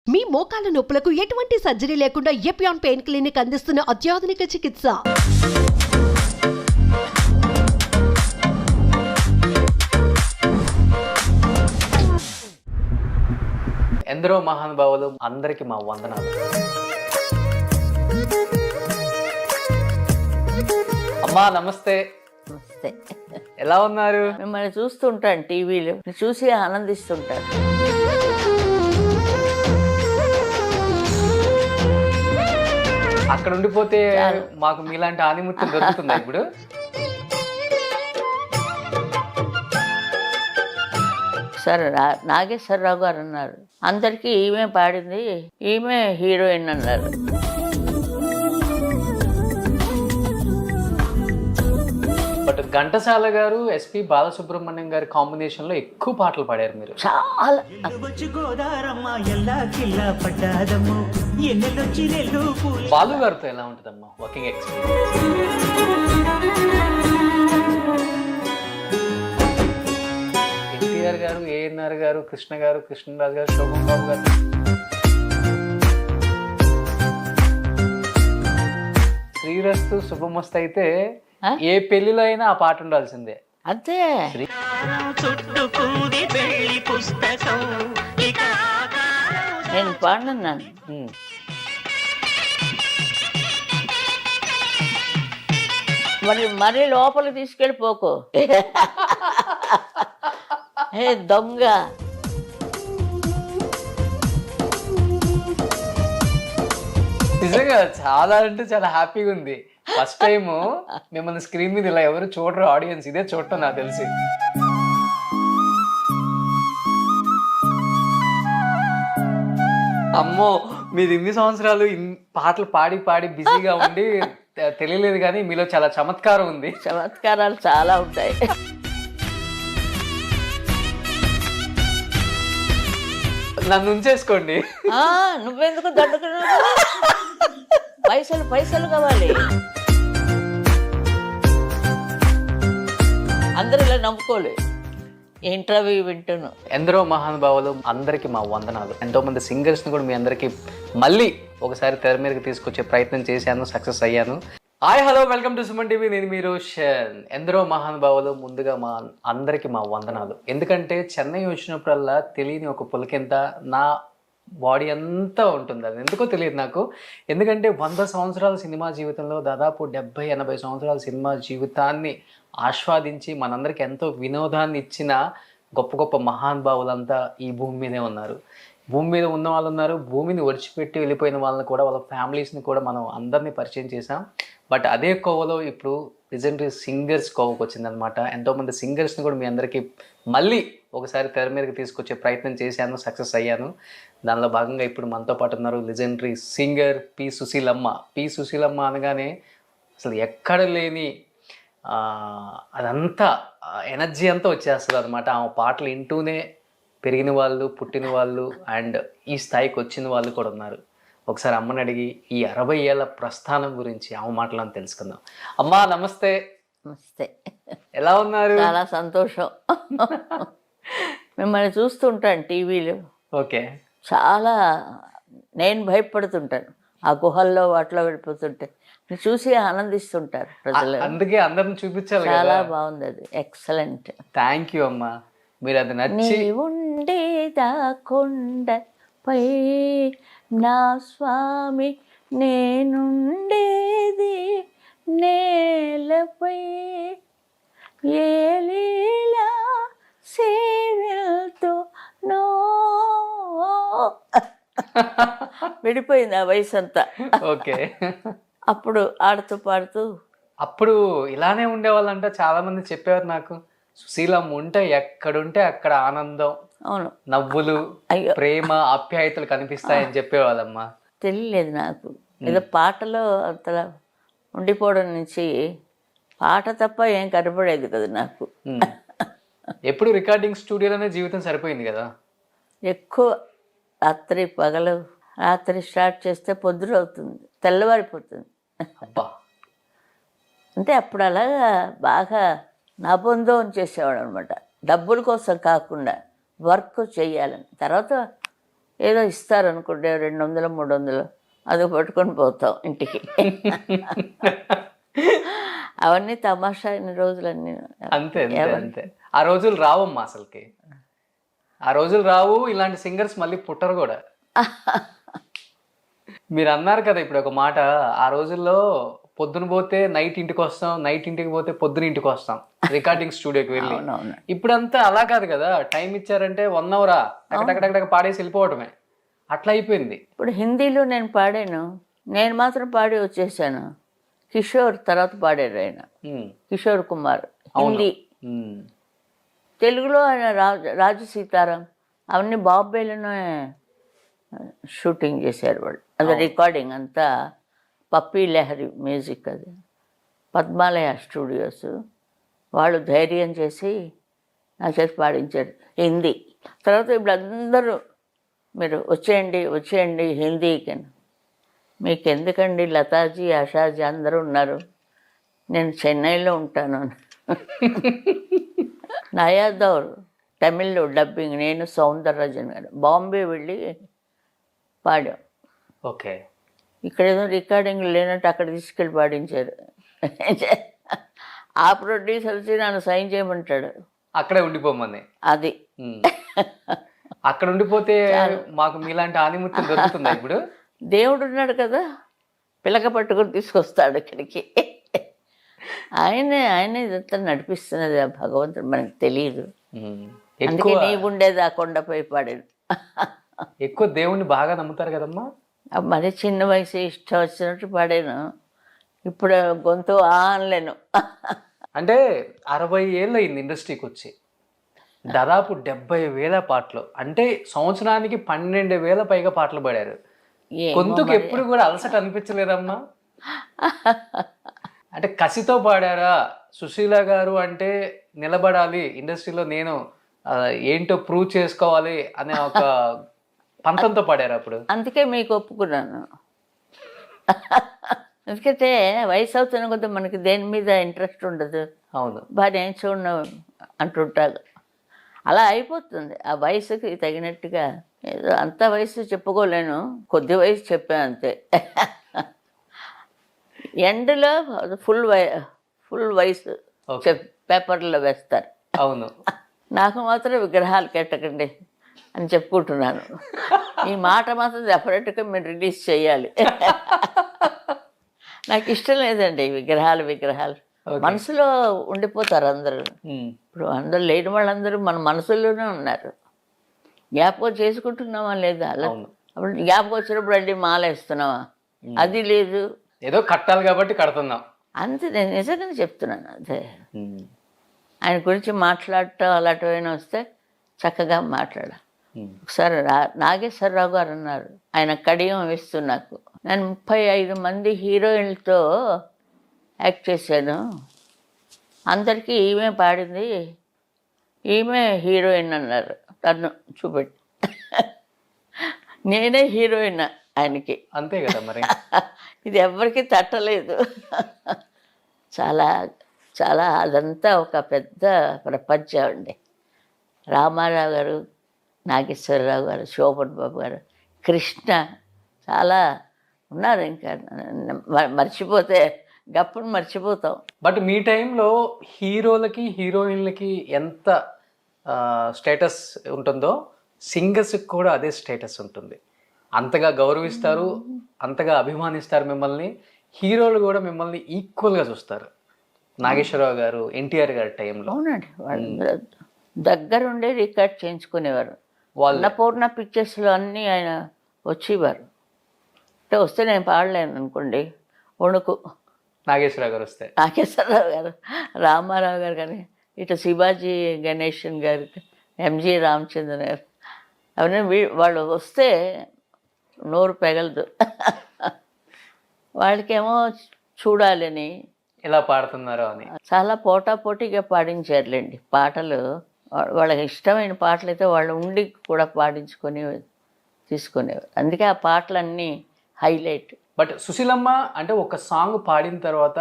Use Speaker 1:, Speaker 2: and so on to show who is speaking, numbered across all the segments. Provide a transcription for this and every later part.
Speaker 1: మీ మోకాల నొప్పులకు ఎటువంటి సర్జరీ లేకుండా ఎపియాన్ పెయిన్ క్లినిక్ అందిస్తున్న అత్యాధునిక చికిత్స.
Speaker 2: ఎందరో మహానుభావులు అందరికి మా వందనాలు. అమ్మా నమస్తే.
Speaker 3: నమస్తే.
Speaker 2: ఎలా ఉన్నారు?
Speaker 3: మిమ్మల్ని చూస్తుంటాను టీవీలో, చూసి ఆనందిస్తుంటాను.
Speaker 2: అక్కడ ఉండిపోతే మాకు మీలాంటి ఆనిముత్యం దొరుకుతుందా ఇప్పుడు?
Speaker 3: సరే, నాగేశ్వరరావు గారు అన్నారు, అందరికీ ఈమె పాడింది, ఈమె హీరోయిన్ అన్నారు.
Speaker 2: బట్ ఘంటసాల గారు ఎస్పి బాలసుబ్రహ్మణ్యం గారి కాంబినేషన్ లో ఎక్కువ పాటలు పాడారు మీరు.
Speaker 3: చాలా
Speaker 2: బాలు గారితో ఎలా ఉంటుందమ్మా వర్కింగ్ ఎక్స్పీరియన్స్? ఎన్టీఆర్ గారు, ఏఎన్ఆర్ గారు, కృష్ణ గారు, కృష్ణరాజు గారు, శోభన్ బాబు గారు. శ్రీరస్తు శుభమస్తు అయితే ఏ పెళ్లిలో అయినా ఆ పాట ఉండాల్సిందే.
Speaker 3: అంతే. నేను పాడినాను. మరి లోపలికి తీసుకెళ్ళిపోకు. ఏ దొంగ.
Speaker 2: నిజంగా చాలా అంటే చాలా హ్యాపీగా ఉంది. ఫస్ట్ టైం మిమ్మల్ని స్క్రీన్ మీద ఇలా ఎవరు చూడరు, ఆడియన్స్ ఇదే చూడటం నాకు తెలిసి. అమ్మో, మీరు ఇన్ని సంవత్సరాలు పాటలు పాడి పాడి బిజీగా ఉండి తెలియలేదు, కానీ మీలో చాలా చమత్కారం ఉంది.
Speaker 3: చమత్కారాలు చాలా ఉంటాయి.
Speaker 2: నన్ను ఉంచేసుకోండి.
Speaker 3: నువ్వెందుకు దండుకున్నావు? పైసలు కావాలి. అందరూ ఇలా నమ్ముకోలే. ఇంటర్వ్యూ వింటున్నాను.
Speaker 2: ఎందరో మహానుభావులు అందరికి మా వందనాలు. ఎంతో మంది సింగర్స్ ని కూడా మీ అందరికి మళ్ళీ ఒకసారి తెర మీదకి తీసుకొచ్చే ప్రయత్నం చేశాను, సక్సెస్ అయ్యాను. Hi, hello, welcome to Suman TV. నేను మీ రోషన్. ఎందరో మహానుభావులు ముందుగా మా అందరికి మా వందనాలు. ఎందుకంటే చెన్నై వచ్చినప్పుడల్లా తెలియని ఒక పులకింత నా బాడీ అంతా ఉంటుంది. అది ఎందుకో తెలియదు నాకు. ఎందుకంటే 100 సంవత్సరాల సినిమా జీవితంలో దాదాపు 70-80 సంవత్సరాల సినిమా జీవితాన్ని ఆస్వాదించి మనందరికి ఎంతో వినోదాన్ని ఇచ్చిన గొప్ప గొప్ప మహానుభావులంతా ఈ భూమి మీదే ఉన్నారు. భూమి మీద ఉన్న వాళ్ళు ఉన్నారు, భూమిని ఒడిచిపెట్టి వెళ్ళిపోయిన వాళ్ళని కూడా, వాళ్ళ ఫ్యామిలీస్ని కూడా మనం అందరినీ పరిచయం చేసాం. బట్ అదే కోవలో ఇప్పుడు లెజెండరీ సింగర్స్ కోవకు వచ్చిందనమాట. ఎంతోమంది సింగర్స్ని కూడా మీ అందరికీ మళ్ళీ ఒకసారి తెర మీదకి తీసుకొచ్చే ప్రయత్నం చేశాను, సక్సెస్ అయ్యాను. దానిలో భాగంగా ఇప్పుడు మనతో పాటు ఉన్నారు legendary singer P Susheelamma. P Susheelamma అనగానే అసలు ఎక్కడ లేని అదంతా ఎనర్జీ అంతా వచ్చేస్తుంది అనమాట. ఆమె పాటలు వింటూనే పెరిగిన వాళ్ళు, పుట్టిన వాళ్ళు అండ్ ఈ స్థాయికి వచ్చిన వాళ్ళు కూడా ఉన్నారు. ఒకసారి అమ్మని అడిగి ఈ 60 ఏళ్ళ ప్రస్థానం గురించి ఆమె మాటలను తెలుసుకుందాం. అమ్మా నమస్తే.
Speaker 3: నమస్తే.
Speaker 2: ఎలా ఉన్నారు?
Speaker 3: చాలా సంతోషం. మిమ్మల్ని చూస్తుంటాను టీవీలో.
Speaker 2: ఓకే.
Speaker 3: చాలా నేను భయపడుతుంటాను ఆ గుహల్లో వాటిలో వెళ్ళిపోతుంటే. చూసి ఆనందిస్తుంటారు ప్రజలు.
Speaker 2: అందుకే అందరిని చూపించాలి.
Speaker 3: చాలా బాగుంది అది. ఎక్సలెంట్.
Speaker 2: థ్యాంక్ యూ అమ్మా. మీరు అది నచ్చి
Speaker 3: ఉండేదా కొండపై నా స్వామి, నేనుండేది నేలపై, ఏ లీలా సేవలతో నో. విడిపోయింది ఆ వయసు అంతా.
Speaker 2: ఓకే.
Speaker 3: అప్పుడు ఆడుతూ పాడుతూ.
Speaker 2: అప్పుడు ఇలానే ఉండేవాళ్ళంట. చాలా మంది చెప్పేవారు నాకు, సుశీలమ్మ ఉంటే ఎక్కడుంటే అక్కడ ఆనందం,
Speaker 3: అవును,
Speaker 2: నవ్వులు, ప్రేమ, ఆప్యాయతలు కనిపిస్తాయని చెప్పేవాళ్ళమ్మా.
Speaker 3: తెలియలేదు నాకు. ఏదో పాటలో అంతలా ఉండిపోవడం నుంచి పాట తప్ప ఏం కనపడేది కదా నాకు.
Speaker 2: ఎప్పుడు రికార్డింగ్ స్టూడియోలోనే జీవితం సరిపోయింది కదా.
Speaker 3: ఎక్కువ రాత్రి పగలు, రాత్రి స్టార్ట్ చేస్తే పొద్దున అవుతుంది, తెల్లవారిపోతుంది.
Speaker 2: అబ్బా.
Speaker 3: అంటే అప్పుడు అలాగా బాగా నాబందం చేసేవాడు అనమాట. డబ్బుల కోసం కాకుండా వర్క్ చేయాలని. తర్వాత ఏదో ఇస్తారనుకుంటే 200 300 అది పట్టుకొని పోతాం ఇంటికి. అవన్నీ తమాషా ఇన్ని రోజులన్నీ.
Speaker 2: అంతే అంతే అంతే. ఆ రోజులు రావమ్మా అసలుకి. ఆ రోజులు రావు, ఇలాంటి సింగర్స్ మళ్ళీ పుట్టరు కూడా. మీరు అన్నారు కదా ఇప్పుడు ఒక మాట, ఆ రోజుల్లో పొద్దున పోతే నైట్ ఇంటికి వస్తాం, నైట్ ఇంటికి పోతే పొద్దున ఇంటికి వస్తాం రికార్డింగ్ స్టూడియోకి వెళ్ళి.
Speaker 3: అవునవును.
Speaker 2: ఇప్పుడంతా అలా కాదు కదా, టైం ఇచ్చారంటే 1 అవరా టక పాడేసి వెళ్ళిపోవటమే, అట్లా అయిపోయింది.
Speaker 3: ఇప్పుడు హిందీలో నేను పాడాను, నేను మాత్రం పాడి వచ్చేసాను. కిషోర్ తర్వాత పాడారు ఆయన, కిషోర్ కుమార్ హిందీ. తెలుగులో ఆయన రాజు సీతారాం అవన్నీ బాంబేలోనే షూటింగ్ చేశారు వాళ్ళు. అది రికార్డింగ్ అంతా పప్పీ లహరి మ్యూజిక్, అది పద్మాలయ స్టూడియోస్ వాళ్ళు ధైర్యం చేసి నా చేసి పాడించారు హిందీ. తర్వాత ఇప్పుడు అందరూ మీరు వచ్చేయండి హిందీకి, మీకు ఎందుకండి లతాజీ ఆషాజీ అందరూ ఉన్నారు, నేను చెన్నైలో ఉంటాను. నయా దౌర్ తమిళ్లో డబ్బింగ్, నేను సౌందరరాజన్ గారు బాంబే వెళ్ళి పాడాం.
Speaker 2: ఓకే.
Speaker 3: ఇక్కడ ఏదో రికార్డింగ్ లేనట్టు అక్కడ తీసుకెళ్ళి పాడించారు. ఆ ప్రొడ్యూసర్ వచ్చి నన్ను సైన్ చేయమంటాడు,
Speaker 2: అక్కడే ఉండిపోమని.
Speaker 3: అది
Speaker 2: అక్కడ ఉండిపోతే మాకు మీలాంటి ఆనిముత్యం దొరుకుతుంది. ఇప్పుడు
Speaker 3: దేవుడు ఉన్నాడు కదా, పిలక పట్టుకొని తీసుకొస్తాడు ఇక్కడికి. ఆయనే ఇదంతా నడిపిస్తున్నది, ఆ భగవంతుడు మనకు తెలియదు. అందుకే నీవు ఉండేది ఆ కొండపై పాడాడు.
Speaker 2: ఎక్కువ దేవుణ్ణి బాగా నమ్ముతారు కదమ్మా.
Speaker 3: మరి చిన్న వయసు ఇష్టం వచ్చినట్టు పాడాను, ఇప్పుడు గొంతు అనలేను.
Speaker 2: అంటే 60 ఏళ్ళు అయింది ఇండస్ట్రీకి వచ్చి, దాదాపు 70,000 పాటలు, అంటే సంవత్సరానికి 12,000 పైగా పాటలు పాడారు. గొంతుకు ఎప్పుడు కూడా అలసట అనిపించలేదమ్మా? అంటే కసితో పాడారా? సుశీల గారు అంటే నిలబడాలి ఇండస్ట్రీలో, నేను ఏంటో ప్రూవ్ చేసుకోవాలి అనే ఒక పంతంతో పాడారు అప్పుడు? అందుకే
Speaker 3: మీకు ఒప్పుకున్నాను. ఎందుకంటే వయసు అవుతున్న కొద్ది మనకి దేని మీద ఇంట్రెస్ట్ ఉండదు.
Speaker 2: అవును,
Speaker 3: బాగా నేను చూడను అంటుంటారు, అలా అయిపోతుంది. ఆ వయసుకి తగినట్టుగా ఏదో అంత వయసు చెప్పుకోలేను, కొద్ది వయసు చెప్పాను అంతే. ఎండ్లో ఫుల్ వయసు పేపర్లో వేస్తారు.
Speaker 2: అవును.
Speaker 3: నాకు మాత్రం విగ్రహాలు కట్టకండి అని చెప్పుకుంటున్నాను. ఈ మాట మాత్రం డెఫినెట్గా మీరు రిలీజ్ చేయాలి. నాకు ఇష్టం లేదండి విగ్రహాలు. మనసులో ఉండిపోతారు అందరూ. ఇప్పుడు అందరూ లేని వాళ్ళందరూ మన మనసులోనే ఉన్నారు. జ్ఞాపకం చేసుకుంటున్నావా లేదా? అలా అప్పుడు జ్ఞాపకం వచ్చినప్పుడు అండి మాలేస్తున్నావా? అది లేదు,
Speaker 2: ఏదో కట్టాలి కాబట్టి కడుతున్నాం
Speaker 3: అంతే. నేను నిజంగానే చెప్తున్నాను. అదే ఆయన గురించి మాట్లాడటం అలాంటివైనా వస్తే చక్కగా మాట్లాడాలి. ఒకసారి నాగేశ్వరరావు గారు అన్నారు, ఆయన కడియం ఇస్తూ నాకు, నేను 35 మంది హీరోయిన్లతో యాక్ట్ చేశాను, అందరికీ ఈమె పాడింది, ఈమె హీరోయిన్ అన్నారు తను చూపెట్టి. నేనే హీరోయిన్ ఆయనకి.
Speaker 2: అంతే కదా మరి.
Speaker 3: ఇది ఎవరికి తట్టలేదు. చాలా చాలా అదంతా ఒక పెద్ద ప్రపంచం అండి. రామారావు గారు, నాగేశ్వరరావు గారు, శోభన్ బాబు గారు, కృష్ణ, చాలా ఉన్నారు. ఇంకా మర్చిపోతే గప్పును మర్చిపోతాం.
Speaker 2: బట్ మీ టైంలో హీరోలకి హీరోయిన్లకి ఎంత స్టేటస్ ఉంటుందో సింగర్స్కి కూడా అదే స్టేటస్ ఉంటుంది. అంతగా గౌరవిస్తారు, అంతగా అభిమానిస్తారు మిమ్మల్ని. హీరోలు కూడా మిమ్మల్ని ఈక్వల్గా చూస్తారు. నాగేశ్వరరావు గారు, ఎన్టీఆర్ గారి టైంలో.
Speaker 3: అవునండి, వాళ్ళు దగ్గరుండే రికార్డ్ చేయించుకునేవారు. అన్నపూర్ణ పిక్చర్స్లో అన్నీ ఆయన వచ్చేవారు. అంటే వస్తే నేను పాడలేను అనుకోండి, వణుకు.
Speaker 2: నాగేశ్వరరావు గారు వస్తే,
Speaker 3: నాగేశ్వరరావు గారు, రామారావు గారు, కానీ ఇటు శివాజీ గణేషన్ గారు, ఎంజి రామచంద్ర గారు, అవన్నీ వాళ్ళు వస్తే నోరు పెగలదు. వాళ్ళకేమో చూడాలని
Speaker 2: ఎలా పాడుతున్నారో అని
Speaker 3: చాలా పోటాపోటీగా పాడించారులేండి పాటలు. వాళ్ళకి ఇష్టమైన పాటలు అయితే వాళ్ళు ఉండి కూడా పాడించుకొని తీసుకునేవారు. అందుకే ఆ పాటలన్నీ హైలైట్.
Speaker 2: బట్ సుశీలమ్మ అంటే ఒక సాంగ్ పాడిన తర్వాత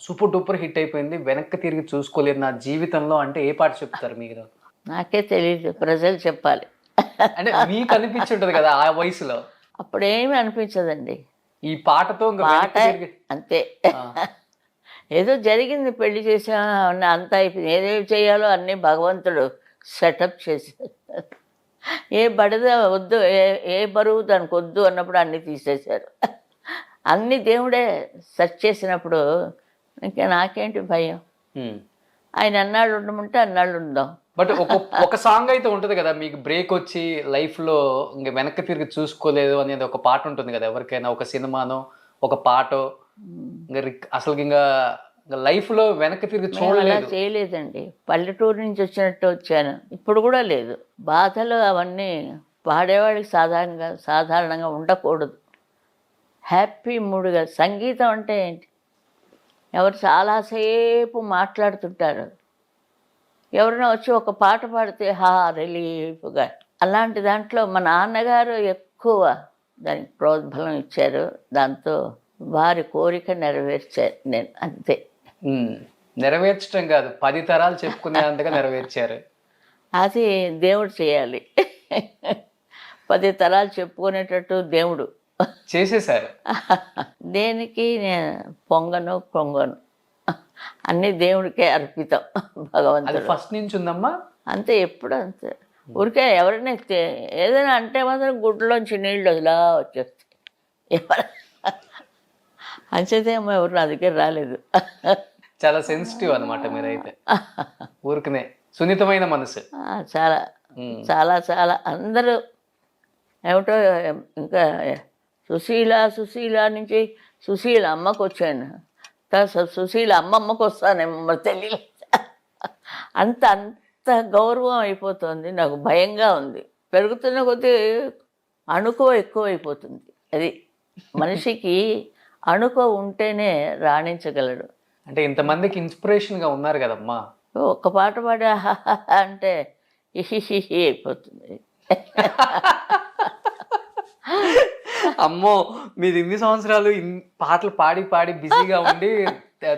Speaker 2: సూపర్ డూపర్ హిట్ అయిపోయింది, వెనక్కి తిరిగి చూసుకోలేదు నా జీవితంలో అంటే ఏ పాట చెప్తారు మీరు?
Speaker 3: నాకే తెలియదు, ప్రజలు చెప్పాలి.
Speaker 2: అంటే మీకు అనిపించి ఉంటుంది కదా ఆ వయసులో,
Speaker 3: అప్పుడేమీ అనిపించదండి.
Speaker 2: ఈ పాటతో ఇంకా
Speaker 3: పాట
Speaker 2: వెనక్కి తిరిగి
Speaker 3: అంతే. ఏదో జరిగింది, పెళ్లి చేసా అంతా అయిపోయింది. ఏదేమి చేయాలో అన్నీ భగవంతుడు సెటప్ చేశాడు. ఏ బడిద వద్దు, ఏ బరువు దానికి వద్దు అన్నప్పుడు అన్నీ తీసేశారు. అన్నీ దేవుడే సెట్ చేసినప్పుడు ఇంకా నాకేంటి భయం. ఆయన అన్నాళ్ళు ఉండమంటే అన్నాళ్ళు ఉందాం.
Speaker 2: బట్ ఒక సాంగ్ అయితే ఉంటుంది కదా మీకు, బ్రేక్ వచ్చి లైఫ్ లో ఇంక వెనక్కి తిరిగి చూసుకోలేదు అనేది ఒక పాట ఉంటుంది కదా ఎవరికైనా, ఒక సినిమానో ఒక పాటో, ఇంకా అసలు ఇంకా లైఫ్ లో వెనక్కి తిరిగి
Speaker 3: అలా
Speaker 2: చూడలేదు.
Speaker 3: చేయలేదండి. పల్లెటూరు నుంచి వచ్చినట్టు వచ్చాను. ఇప్పుడు కూడా లేదు. బాధలు అవన్నీ పాడేవాడికి సాధారణంగా ఉండకూడదు. హ్యాపీ మూడ్గా. సంగీతం అంటే ఏంటి? ఎవరు చాలాసేపు మాట్లాడుతుంటారు, ఎవరైనా వచ్చి ఒక పాట పాడితే రిలీఫ్గా. అలాంటి దాంట్లో మా నాన్నగారు ఎక్కువ దానికి ప్రోద్బలం ఇచ్చారు. దాంతో వారి కోరిక నెరవేర్చారు నేను, అంతే.
Speaker 2: నెరవేర్చడం కాదు, 10 తరాలు చెప్పుకునేంతగా నెరవేర్చారు.
Speaker 3: అది దేవుడు చేయాలి. 10 తరాలు చెప్పుకునేటట్టు దేవుడు
Speaker 2: చేసేసారు.
Speaker 3: దేనికి నేను పొంగను అన్నీ దేవుడికే అర్పితం.
Speaker 2: అది
Speaker 3: భగవంతుడు
Speaker 2: ఫస్ట్ నుంచి ఉందమ్మా.
Speaker 3: అంతే, ఎప్పుడు అంతే. ఊరికే ఎవరైనా ఏదైనా అంటే మాత్రం గుడ్లోంచి నీళ్ళు ఇలా వచ్చేస్తాయి. ఎవరు అంచేదేమో ఎవరు నా దగ్గర రాలేదు.
Speaker 2: చాలా సెన్సిటివ్ అనమాట మీరైతే, ఊరికనే సున్నితమైన మనసు.
Speaker 3: చాలా చాలా చాలా అందరూ ఏమిటో. ఇంకా సుశీల నుంచి సుశీల అమ్మకు వచ్చాను, సుశీల అమ్మమ్మకు వస్తానేమో మరి తెలియలేదు. అంత గౌరవం అయిపోతుంది. నాకు భయంగా ఉంది. పెరుగుతున్న కొద్దీ అణుకువ ఎక్కువైపోతుంది. అది మనిషికి అణుకువ ఉంటేనే రాణించగలడు.
Speaker 2: అంటే ఇంతమందికి ఇన్స్పిరేషన్ గా ఉన్నారు కదమ్మా.
Speaker 3: ఒక్క పాట పాడి అంటే ఇహిహిహి అయిపోతుంది.
Speaker 2: అమ్మో, మీరు ఇన్ని సంవత్సరాలు పాటలు పాడి పాడి బిజీగా ఉండి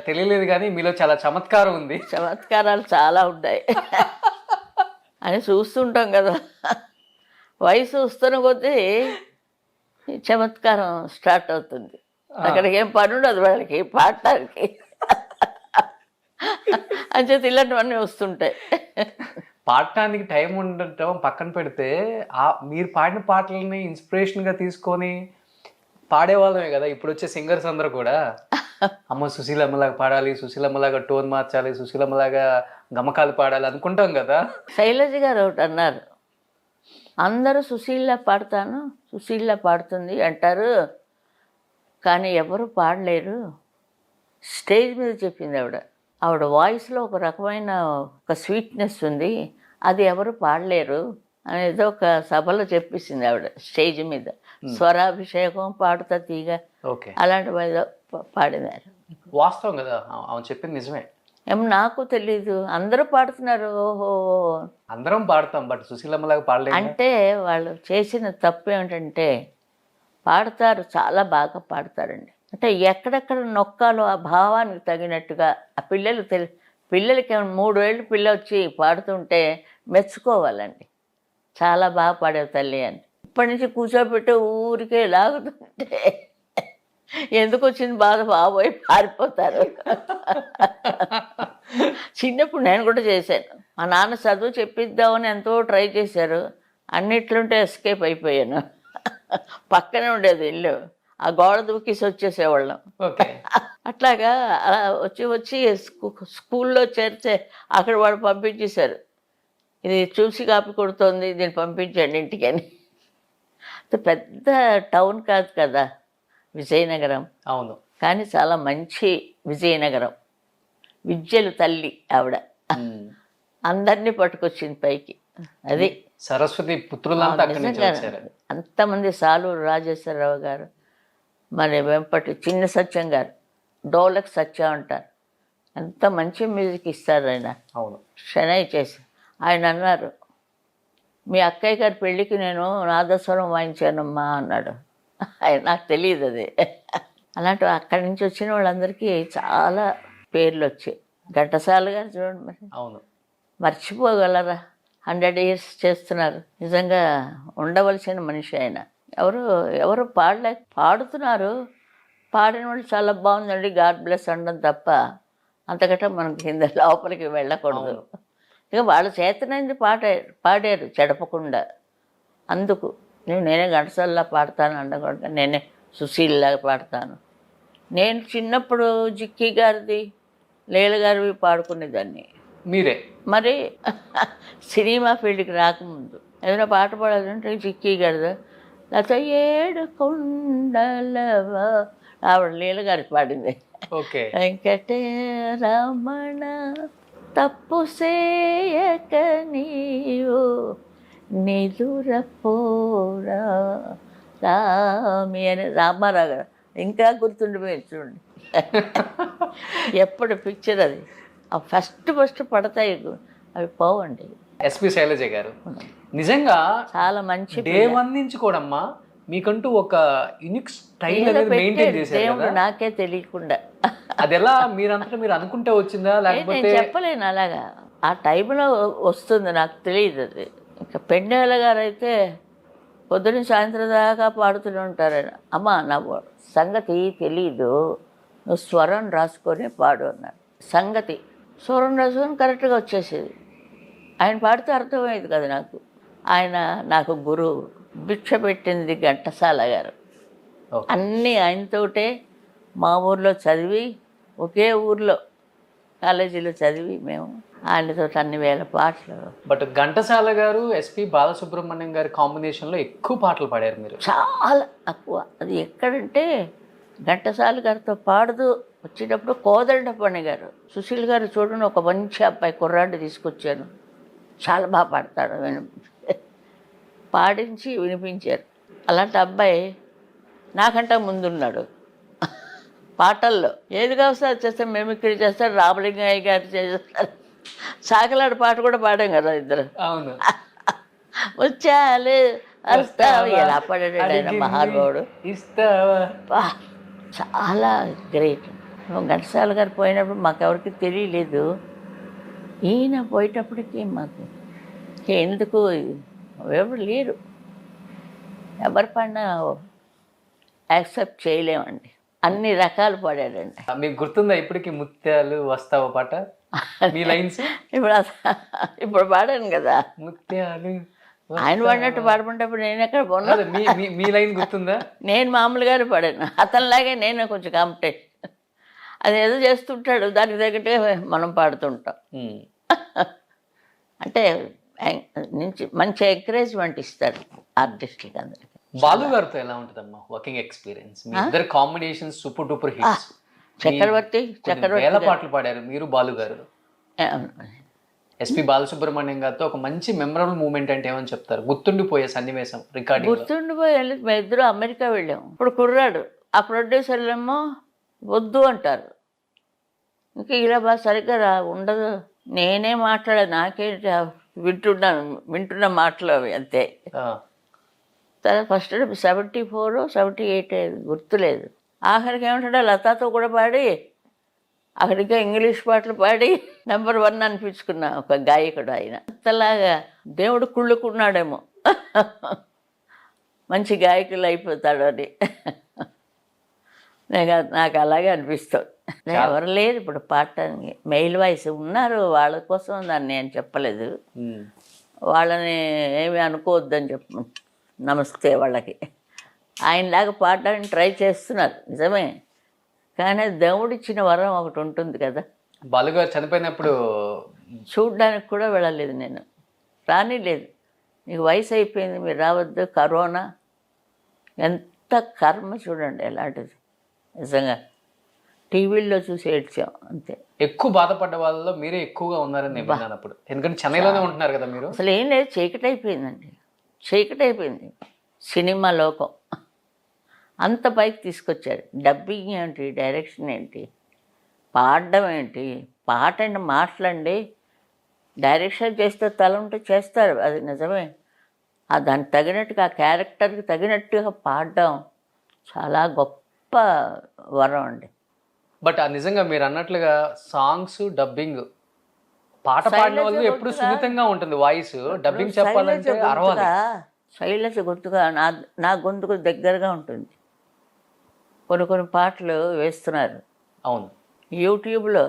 Speaker 2: తెలియలేదు, కానీ మీలో చాలా చమత్కారం ఉంది.
Speaker 3: చమత్కారాలు చాలా ఉన్నాయి అని చూస్తుంటాం కదా. వయసు వస్తున్న కొద్దీ చమత్కారం స్టార్ట్ అవుతుంది. అక్కడికి ఏం పని ఉండదు వాళ్ళకి పాడటానికి. అంచేత ఇలాంటివన్నీ వస్తుంటాయి.
Speaker 2: పాడటానికి టైం ఉండటం పక్కన పెడితే, మీరు పాడిన పాటలని ఇన్స్పిరేషన్గా తీసుకొని పాడేవాళ్ళమే కదా ఇప్పుడు వచ్చే సింగర్స్ అందరూ కూడా. అమ్మ సుశీలమ్మలాగా పాడాలి, సుశీలమ్మలాగా టోన్ మార్చాలి, సుశీలమ్మలాగా గమకాలు పాడాలి అనుకుంటాం కదా.
Speaker 3: శైలజ గారు ఒకటి అన్నారు, అందరూ సుశీల పాడుతుంది అంటారు, కానీ ఎవరు పాడలేరు. స్టేజ్ మీద చెప్పింది ఆవిడ వాయిస్లో ఒక రకమైన ఒక స్వీట్నెస్ ఉంది, అది ఎవరు పాడలేరు అనేది ఒక సభలో చెప్పేసింది ఆవిడ స్టేజ్ మీద. స్వరాభిషేకం, పాడుతా తీగ, అలాంటి పాడినారు.
Speaker 2: వాస్తవం కదా, అవును చెప్పింది నిజమే.
Speaker 3: ఏమో నాకు తెలీదు, అందరూ పాడుతున్నారు. ఓహో,
Speaker 2: అందరం పాడతాం, బట్ సుశీలమ్మలాగా పాడలేదు
Speaker 3: అంటే వాళ్ళు చేసిన తప్పు ఏమిటంటే పాడతారు, చాలా బాగా పాడతారండి. అంటే ఎక్కడెక్కడ నొక్కాలో ఆ భావానికి తగినట్టుగా ఆ పిల్లలకి 3 ఏళ్ళు పిల్ల వచ్చి పాడుతుంటే మెచ్చుకోవాలండి, చాలా బాగా పాడేవు తల్లి అని. ఇప్పటి నుంచి కూర్చోబెట్టి ఊరికే లాగుతుంటే ఎందుకు వచ్చింది బాధ, బాబోయ్ పారిపోతారు. చిన్నప్పుడు నేను కూడా చేశాను. మా నాన్న చదువు చెప్పిద్దామని ఎంతో ట్రై చేశారు, అన్నిట్లుంటే ఎస్కేప్ అయిపోయాను. పక్కనే ఉండేది ఇల్లు, ఆ గోడ దూకేసి వచ్చేసేవాళ్ళం. అట్లాగా అలా వచ్చి స్కూల్లో చేరితే అక్కడ వాడు పంపించేశారు, ఇది చూసి కాపీ కొడుతోంది, దీన్ని పంపించండి ఇంటికి అని. పెద్ద టౌన్ కాదు కదా విజయనగరం.
Speaker 2: అవును,
Speaker 3: కానీ చాలా మంచి విజయనగరం. విద్యలు తల్లి ఆవిడ, అందరినీ పట్టుకొచ్చింది పైకి. అది
Speaker 2: సరస్వతి పుత్రులంతా అక్కడి నుంచి వచ్చారు.
Speaker 3: అంతమంది, సాలూరు రాజేశ్వరరావు గారు, మరి వెంపటి చిన్న సత్యం గారు, డోలక్ సత్యం అంటారు, ఎంత మంచి మ్యూజిక్ ఇస్తారు ఆయన.
Speaker 2: అవును,
Speaker 3: షనై చేసి ఆయన అన్నారు, మీ అక్కయ్య గారి పెళ్ళికి నేను నాదస్వరం వాయించానమ్మా అన్నాడు. ఆయన నాకు తెలియదు అది. అలాంటి అక్కడి నుంచి వచ్చిన వాళ్ళందరికీ చాలా పేర్లు వచ్చాయి. ఘంటసాల గారు చూడండి, మరి
Speaker 2: అవును,
Speaker 3: మర్చిపోగలరా? 100 years చేస్తున్నారు. నిజంగా ఉండవలసిన మనిషి ఆయన. ఎవరు పాడుతున్నారు, పాడిన వాళ్ళు చాలా బాగుందండి గాడ్ బ్లెస్ అనడం తప్ప అంతకంటే మనకి కింద లోపలికి వెళ్ళకూడదు. ఇక వాళ్ళ చేతనైంది పాడారు చెడపకుండా. అందుకు నేనే ఘంటసాలలా పాడతాను అనకుండా నేనే సుశీల్లాగా పాడతాను. నేను చిన్నప్పుడు జిక్కీ గారిది, లీల గారివి పాడుకునేదాన్ని.
Speaker 2: మీరే
Speaker 3: మరి సినిమా ఫీల్డ్కి రాకముందు ఏదైనా పాట పాడాలంటే జిక్కీ గారిదా, లేకపోతే ఏడు కొండలవా ఆవిడ లీల గారి పాడింది.
Speaker 2: ఓకే.
Speaker 3: వెంకటరమణ తప్పు సేయక నీవు నిదురపోరా రామి అని రామారావు గారు ఇంకా గుర్తుండిపోయింది చూడండి. ఎప్పుడు పిక్చర్ అది ఫస్ట్ పడతాయి అవి పోవండి.
Speaker 2: ఎస్పి శైలజ గారు నిజంగా
Speaker 3: చాలా మంచి
Speaker 2: డే 1 నుంచి కూడా అమ్మా మీకంటూ ఒక యూనిక్ స్టైల్ అనేది మెయింటైన్ చేశారు
Speaker 3: దేవుడు
Speaker 2: కదా.
Speaker 3: నాకే తెలియకుండా.
Speaker 2: అది ఎలా మీరంతటా మీరు అనుకుంటే వచ్చిందా లేకపోతే?
Speaker 3: నేను చెప్పలేను అలాగా, ఆ టైంలో వస్తుంది, నాకు తెలియదు అది. ఇంకా పెండేల గారు అయితే పొద్దున్న సాయంత్రం దాకా పాడుతూనే ఉంటారు. ఆయన అమ్మ నా సంగతి తెలీదు, నువ్వు స్వరం రాసుకొని పాడు అన్నారు. సంగతి స్వరం రాసుకొని కరెక్ట్గా వచ్చేసేది. ఆయన పాడితే అర్థమయ్యేది కదా నాకు. ఆయన నాకు గురువు. భిక్ష పెట్టింది ఘంటసాల గారు. అన్నీ ఆయనతోటే మా ఊర్లో చదివి, ఒకే ఊర్లో కాలేజీలో చదివి మేము ఆయనతో అన్ని వేల పాటలు.
Speaker 2: బట్ ఘంటసాల గారు ఎస్పి బాలసుబ్రహ్మణ్యం గారి కాంబినేషన్లో ఎక్కువ పాటలు పాడారు మీరు.
Speaker 3: చాలా తక్కువ. అది ఎక్కడంటే ఘంటసాల గారితో పాడుతూ వచ్చేటప్పుడు కోదండపణి గారు, సుశీల్ గారు చూడండి ఒక మంచి అబ్బాయి కుర్రాడిని తీసుకొచ్చాను, చాలా బాగా పాడతాడు పాడించి వినిపించారు. అలాంటి అబ్బాయి నాకంటే ముందున్నాడు పాటల్లో. ఏది కావస్తే అది చేస్తారు, మిమిక్రీ చేస్తారు, రామలింగయ్య గారు చేస్తారు. సాకలాడు పాట కూడా పాడాం కదా ఇద్దరు.
Speaker 2: అవును.
Speaker 3: వచ్చాలు వస్తావు ఎలా పాడాడు ఆయన మహానుభావుడు.
Speaker 2: ఇస్తావా
Speaker 3: చాలా గ్రేట్. ఘంటసాల గారు పోయినప్పుడు మాకెవరికి తెలియలేదు. ఈయన పోయేటప్పటికి మాకు ఎందుకు ఎవరు లేరు, ఎవరి పైన యాక్సెప్ట్ చేయలేమండి. అన్ని రకాలు పాడాడండి.
Speaker 2: మీకు గుర్తుందా ఇప్పటికి ముత్యాలు వస్తావా పాట మీ లైన్స్?
Speaker 3: ఇప్పుడు పాడాను కదా
Speaker 2: ముత్యాలు
Speaker 3: ఆయన పాడినట్టు పాడుకుంటప్పుడు నేను ఎక్కడ పోను.
Speaker 2: మీ లైన్ గుర్తుందా?
Speaker 3: నేను మామూలుగానే పాడాను, అతనిలాగే నేను కొంచెం కాంపిటేషన్. అది ఏదో చేస్తుంటాడు, దానికి తగ్గట్టుగా మనం పాడుతుంటాం. అంటే నుంచి మంచి ఎంకరేజ్మెంట్ ఇస్తారు ఆర్టిస్టులకి అందరికి.
Speaker 2: బాలు గారితో ఎలా ఉంటుందమ్మా వర్కింగ్ ఎక్స్పీరియన్స్? మీ ఇద్దరు combination super duper hits.
Speaker 3: Chakravarthy
Speaker 2: వేల పాటలు పాడారు మీరు బాలు గారు. ఎస్పి బాలసుబ్రహ్మణ్యం గారితో ఒక మంచి మెమరబుల్ మూమెంట్ అంటే ఏమని చెప్తారు? గుర్తుండిపోయే సన్నివేశం రికార్డింగ్.
Speaker 3: గుర్తుండిపోయే మేము ఇద్దరు అమెరికా వెళ్ళాము. ఇప్పుడు కుర్రాడు, ఆ ప్రొడ్యూసర్లు ఏమో వద్దు అంటారు. ఇంకా ఇలా బాగా సరిగ్గా ఉండదు. నేనే మాట్లాడాను, నాకేంటి వింటున్న మాటలు అవి అంతే. తర్వాత ఫస్ట్ 74, 78 గుర్తులేదు. ఆఖరికి ఏమంటాడో లతాతో కూడా పాడి అక్కడికి ఇంగ్లీష్ పాటలు పాడి నెంబర్ 1 అనిపించుకున్నా ఒక గాయకుడు ఆయన. అంతలాగా దేవుడు కుళ్ళుకున్నాడేమో మంచి గాయకులు అయిపోతాడు అని. నాకు అలాగే అనిపిస్తుంది. ఎవరు లేరు ఇప్పుడు పాడటానికి. మెయిల్ వాయిస్ ఉన్నారు, వాళ్ళ కోసం దాన్ని నేను చెప్పలేదు. వాళ్ళని ఏమి అనుకోవద్దని చెప్పు, నమస్తే వాళ్ళకి. ఆయనలాగా పాడడానికి ట్రై చేస్తున్నారు నిజమే, కానీ దేవుడిచ్చిన వరం ఒకటి ఉంటుంది కదా.
Speaker 2: బాలు గారు చనిపోయినప్పుడు
Speaker 3: చూడ్డానికి కూడా వెళ్ళలేదు నేను, రానిలేదు. మీకు వయసు అయిపోయింది, మీరు రావద్దు, కరోనా. ఎంత కర్మ చూడండి ఎలాంటిది. నిజంగా టీవీల్లో చూసి ఏడ్చాం అంతే.
Speaker 2: ఎక్కువ బాధపడ్డ వాళ్ళలో మీరే ఎక్కువగా ఉన్నారని నేను విన్నాను అప్పుడు. ఎందుకంటే చెన్నైలోనే ఉంటున్నారు కదా మీరు.
Speaker 3: అసలు ఏం లేదు, చీకటి అయిపోయిందండి, చీకటి అయిపోయింది. సినిమా లోకం అంత పైకి తీసుకొచ్చారు. డబ్బింగ్ ఏంటి, డైరెక్షన్ ఏంటి, పాడడం ఏంటి, పాట అంటే మాటలండి. డైరెక్షన్ చేస్తే తల ఉంటే చేస్తారు, అది నిజమే. దానికి తగినట్టుగా ఆ క్యారెక్టర్కి తగినట్టుగా పాడడం చాలా గొప్ప వరం అండి.
Speaker 2: బట్ నిజంగా మీరు అన్నట్లుగా సాంగ్స్ డబ్బింగ్ పాట పాడిన వాళ్ళు ఎప్పుడు సున్నితంగా ఉంటుంది వాయిస్, డబ్బింగ్ చెప్పాలంటే అరవాలి.
Speaker 3: శైలజ గొంతుగా నా గొంతుకు దగ్గరగా ఉంటుంది. కొన్ని పాటలు వేస్తున్నారు.
Speaker 2: అవును,
Speaker 3: యూట్యూబ్లో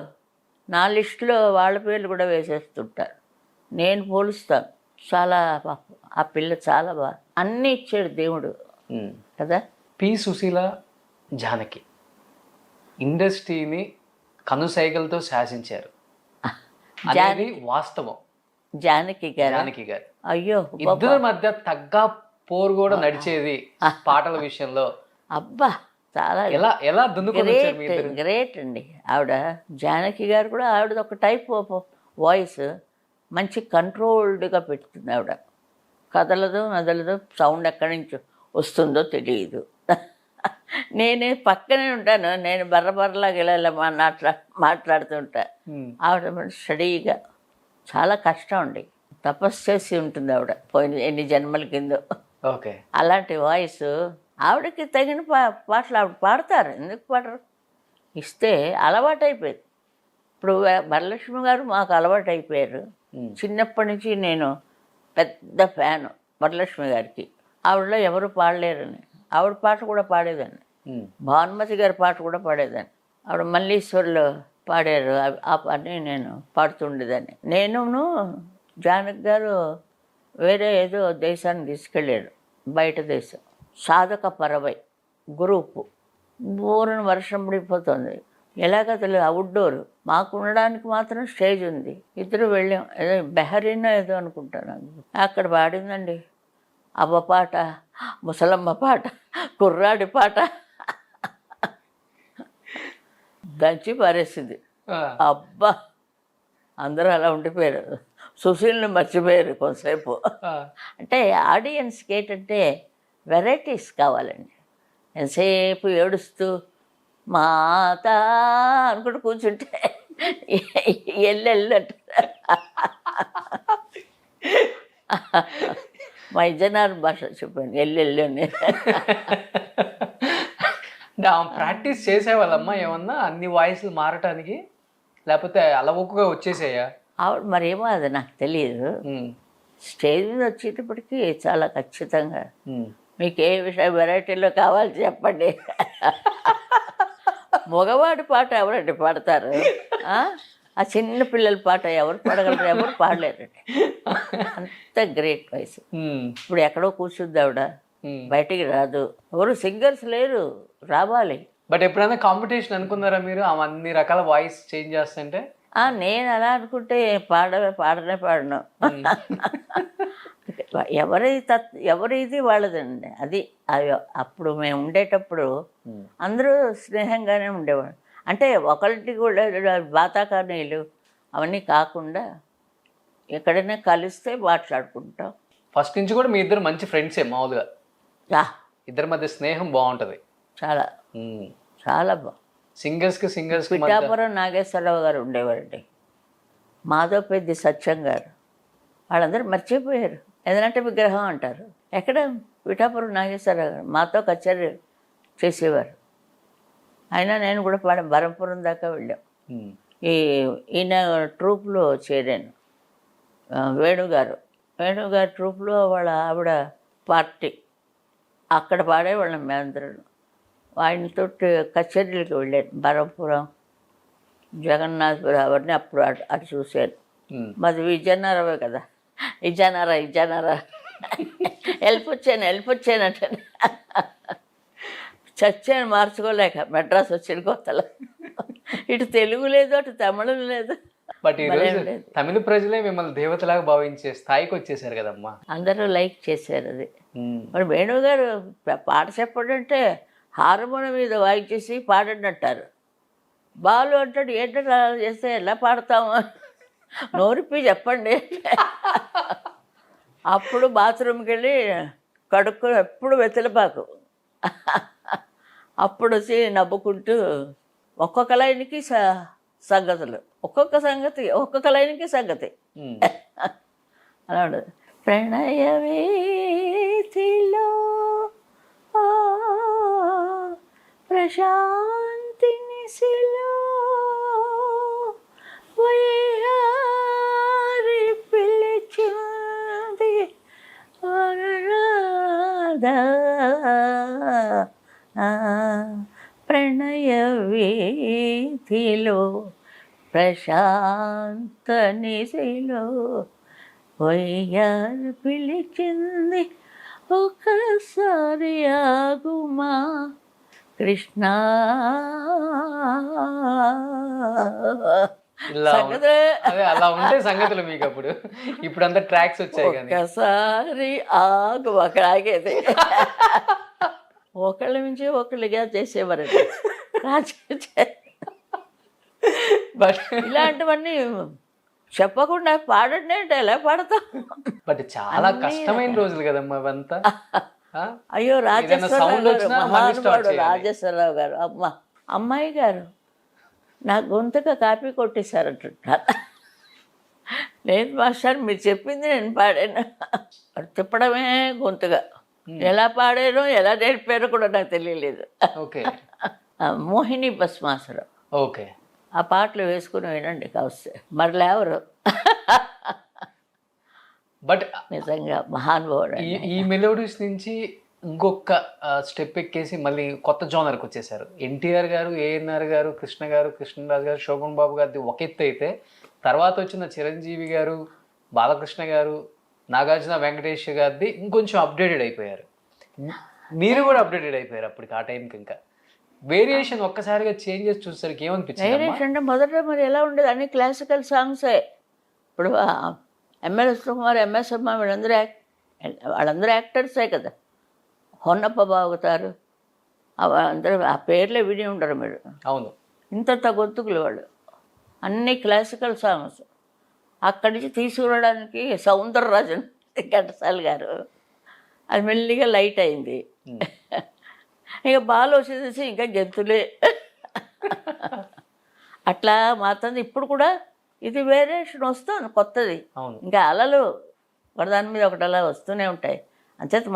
Speaker 3: నా లిస్టులో వాళ్ళ పేర్లు కూడా వేసేస్తుంటారు. నేను పోలుస్తాను. చాలా ఆ పిల్ల చాలా బాగా అన్నీ ఇచ్చాడు దేవుడు కదా.
Speaker 2: పి సుశీల, జానకి ఇండస్ట్రీని కనుసైగలతో శాసించారు అనేది వాస్తవం.
Speaker 3: జానకి గారు అయ్యో
Speaker 2: ఇద్దరి మధ్య తగ్గ పోరు కూడా నడిచేది పాటల విషయంలో.
Speaker 3: అబ్బా చాలా
Speaker 2: ఎలా
Speaker 3: గ్రేట్ అండి ఆవిడ. జానకి గారు కూడా ఆవిడ ఒక టైప్ ఆఫ్ వాయిస్ మంచి కంట్రోల్డ్గా పెడుతుంది ఆవిడ. కదలదు నదలదు, సౌండ్ ఎక్కడి నుంచి వస్తుందో తెలియదు. నేనే పక్కనే ఉంటాను, నేను బర్రబర్రలాగా ఇలా మాట్లాడుతుంటా. ఆవిడ స్టడీగా చాలా కష్టం అండి, తపస్సు చేసి ఉంటుంది ఆవిడ పోయిన ఎన్ని జన్మల కిందో.
Speaker 2: ఓకే,
Speaker 3: అలాంటి వాయిస్ ఆవిడకి తగిన పాటలు ఆవిడ పాడతారు. ఎందుకు పాడరు? ఇస్తే అలవాటు అయిపోయింది. ఇప్పుడు వరలక్ష్మి గారు మాకు అలవాటు అయిపోయారు. చిన్నప్పటి నుంచి నేను పెద్ద ఫ్యాను వరలక్ష్మి గారికి. ఆవిడలో ఎవరు పాడలేరని ఆవిడ పాట కూడా పాడేదాన్ని. భానుమతి గారి పాట కూడా పాడేదాన్ని. ఆవిడ మల్లీశ్వర్లో పాడారు, ఆ పాటని నేను పాడుతుండేదాన్ని. నేనును జానకి గారు వేరే ఏదో దేశానికి తీసుకెళ్ళాడు, బయట దేశం. సాధక పరవై గ్రూపు. బోరున వర్షం పడిపోతుంది, ఎలాగ తెలియదు. అవుట్డోర్, మాకు ఉండడానికి మాత్రం స్టేజ్ ఉంది. ఇద్దరు వెళ్ళాం, ఏదో బెహరీన్ ఏదో అనుకుంటాను. అక్కడ పాడిందండి అవ్వ పాట, ముసలమ్మ పాట, కుర్రాడి పాట, దంచి పారేసింది. అబ్బా, అందరూ అలా ఉండిపోయారు. సుశీల్ని మర్చిపోయారు కొంతసేపు. అంటే ఆడియన్స్కి ఏంటంటే వెరైటీస్ కావాలండి. ఎంతసేపు ఏడుస్తూ మాత అనుకుంటూ కూర్చుంటే ఎల్లెళ్ళు అంటారు. మా ఇజనార్ భాష చెప్పాను, ఎల్లెళ్ళు అని.
Speaker 2: ప్రాక్టీస్ చేసేవాళ్ళమ్మా ఏమన్నా అన్ని వాయిస్లు మారటానికి, లేకపోతే అలవోకుగా వచ్చేసాయా?
Speaker 3: ఆవిడ మరేమో అది నాకు తెలియదు. స్టేజ్ మీద వచ్చేటప్పటికి చాలా ఖచ్చితంగా మీకు ఏ విషయం వెరైటీలో కావాలి చెప్పండి. మగవాడి పాట ఎవరండి పాడతారు? ఆ చిన్న పిల్లల పాట ఎవరు పాడగలరు? ఎవరు పాడలేరండి. అంత గ్రేట్ వాయిస్. ఇప్పుడు ఎక్కడో కూర్చుంది ఆవిడ, బయటికి రాదు. ఎవరు సింగర్స్ లేరు, రావాలి.
Speaker 2: బట్ ఎప్పుడైనా కాంపిటీషన్ అనుకున్నారా మీరు అన్ని రకాల వాయిస్ చేంజ్ చేస్తుంటే?
Speaker 3: నేను అలా అనుకుంటే పాడనే పాడను. ఎవరిది వాళ్ళదండి. అది అప్పుడు మేము ఉండేటప్పుడు అందరూ స్నేహంగానే ఉండేవాడు. అంటే ఒకరికి కూడా బాతాకానీలు అవన్నీ కాకుండా ఎక్కడైనా కలిస్తే మాట్లాడుకుంటాం.
Speaker 2: ఫస్ట్ నుంచి కూడా మీ ఇద్దరు మంచి ఫ్రెండ్సే మామూలుగా? ఇద్దరి మధ్య స్నేహం బాగుంటుంది చాలా
Speaker 3: చాలా బాగుంది.
Speaker 2: సింగర్స్
Speaker 3: పిఠాపురం నాగేశ్వరరావు గారు ఉండేవారండి, మాధవపెద్ది సత్యం గారు, వాళ్ళందరూ మర్చిపోయారు. ఏదంటే విగ్రహం అంటారు. ఎక్కడ? పిఠాపురం నాగేశ్వరరావు గారు మాతో కచేరీ చేసేవారు. అయినా నేను కూడా బరంపురం దాకా వెళ్ళాం. ఈయన ట్రూప్లో చేరాను. వేణుగారు ట్రూప్లో వాళ్ళ ఆవిడ పార్టీ, అక్కడ పాడేవాళ్ళం మేమందరం. ఆయనతో కచేరీలకు వెళ్ళాను. బరంపురం, జగన్నాథపురం అవన్నీ అప్పుడు అటు చూశాను. మాది విజయనగరమే కదా. విజయనగర వెళ్ళిపోచ్చాను అంటే చచ్చాను మార్చుకోలేక. మెడ్రాస్ వచ్చిన కొత్తలో ఇటు తెలుగు లేదు, అటు తమిళం లేదు.
Speaker 2: బట్ ఈరోజు తమిళ ప్రజలే మిమ్మల్ని దేవతలాగా భావించే స్థాయికి వచ్చేసారు కదమ్మా.
Speaker 3: అందరూ లైక్ చేశారు అది. మరి వేణు గారు పాట చెప్పడంటే హార్మోనియం మీద వాయించేసి పాడండి అంటారు. బాలు అంటాడు, ఏంటంటే అలా చేస్తే ఎలా పాడతాము, నోరిపి చెప్పండి. అప్పుడు బాత్రూమ్కి వెళ్ళి కడుక్కొని ఎప్పుడు వెతలపాకు, అప్పుడు వచ్చి నవ్వుకుంటూ ఒక్కొక్క లైన్కి సంగతులు, ఒక్కొక్క లైన్కి సంగతి అలా ఉండదు. ప్రణయవేతిలో ప్రశాంతి నిశిలో ప్రణయ వీధిలో ప్రశాంత నిశిలో వయ్యారు పిలిచింది ఒకసారి ఆగుమా కృష్ణ.
Speaker 2: ఇలా అదే అలా ఉంటే సంగతులు మీకు అప్పుడు. ఇప్పుడు అంతా ట్రాక్స్ వచ్చాయి కానీ
Speaker 3: ఒకసారి ఆగు, అక్కడ ఆగేది. ఒకళ్ళ నుంచి ఒకళ్ళుగా చేసేవారు
Speaker 2: బట్
Speaker 3: ఇలాంటివన్నీ చెప్పకుండా పాడండి అంటే ఎలా పాడతాం?
Speaker 2: బట్ చాలా కష్టమైన రోజులు కదమ్మా అవంతా.
Speaker 3: అయ్యో
Speaker 2: sound
Speaker 3: రాజేశ్వరరావు గారు,
Speaker 2: వచ్చినా మళ్ళీ
Speaker 3: మహానుభావుడు
Speaker 2: start చేయాలి.
Speaker 3: రాజేశ్వరరావు గారు, అమ్మాయి గారు నా గొంతుగా కాపీ కొట్టేశారంటున్నారు. లేదు మాస్టర్, మీరు చెప్పింది నేను పాడాను. అది తిప్పడమే గొంతుగా. ఎలా పాడానో ఎలా నేర్పారో కూడా నాకు తెలియలేదు.
Speaker 2: Okay
Speaker 3: Mohini Bhasmasuram,
Speaker 2: okay.
Speaker 3: ఆ పాటలు వేసుకుని వినండి కావస్తే. మరలా ఎవరు
Speaker 2: బట్
Speaker 3: నిజంగా మహానుభావుడు.
Speaker 2: ఈ మెలోడీస్ నుంచి ఇంకొక స్టెప్ ఎక్కేసి మళ్ళీ కొత్త జోనర్కి వచ్చేసారు. ఎన్టీఆర్ గారు, ఏఎన్ఆర్ గారు, కృష్ణ గారు, కృష్ణరాజు గారు, శోభన్ బాబు గారిది ఒక ఎత్తు అయితే, తర్వాత వచ్చిన చిరంజీవి గారు, బాలకృష్ణ గారు, నాగార్జున, వెంకటేష్ గారిది ఇంకొంచెం అప్డేటెడ్ అయిపోయారు. మీరు కూడా అప్డేటెడ్ అయిపోయారు అప్పటికి. ఆ టైంకి ఇంకా వేరియేషన్ ఒక్కసారిగా చేంజ్ చేసి చూసేసరికి ఏమనిపించింది?
Speaker 3: వేరియేషన్ అంటే మొదట మరి ఎలా ఉండేది, అన్ని క్లాసికల్ సాంగ్సే. ఇప్పుడు ఎంఎస్ కుమార్, ఎంఎస్ అమ్మ వాళ్ళందరూ యాక్టర్సే కదా. హొన్నప్ప బాగుతారు, అందరూ ఆ పేర్లే విని ఉండరు మీరు.
Speaker 2: అవును,
Speaker 3: ఇంత గొంతుకులు వాళ్ళు. అన్ని క్లాసికల్ సాంగ్స్. అక్కడి నుంచి తీసుకురావడానికి సౌందరరాజన్ ఘంటసాల గారు, అది మెల్లిగా లైట్ అయింది. ఇక బాగా వచ్చేసి ఇంకా గెంతులే. అట్లా మాత్రం ఇప్పుడు కూడా ఇది వేరియేషన్ వస్తుంది కొత్తది. ఇంకా అలలు ఒకదాని మీద ఒకటి అలా వస్తూనే ఉంటాయి. అంచేత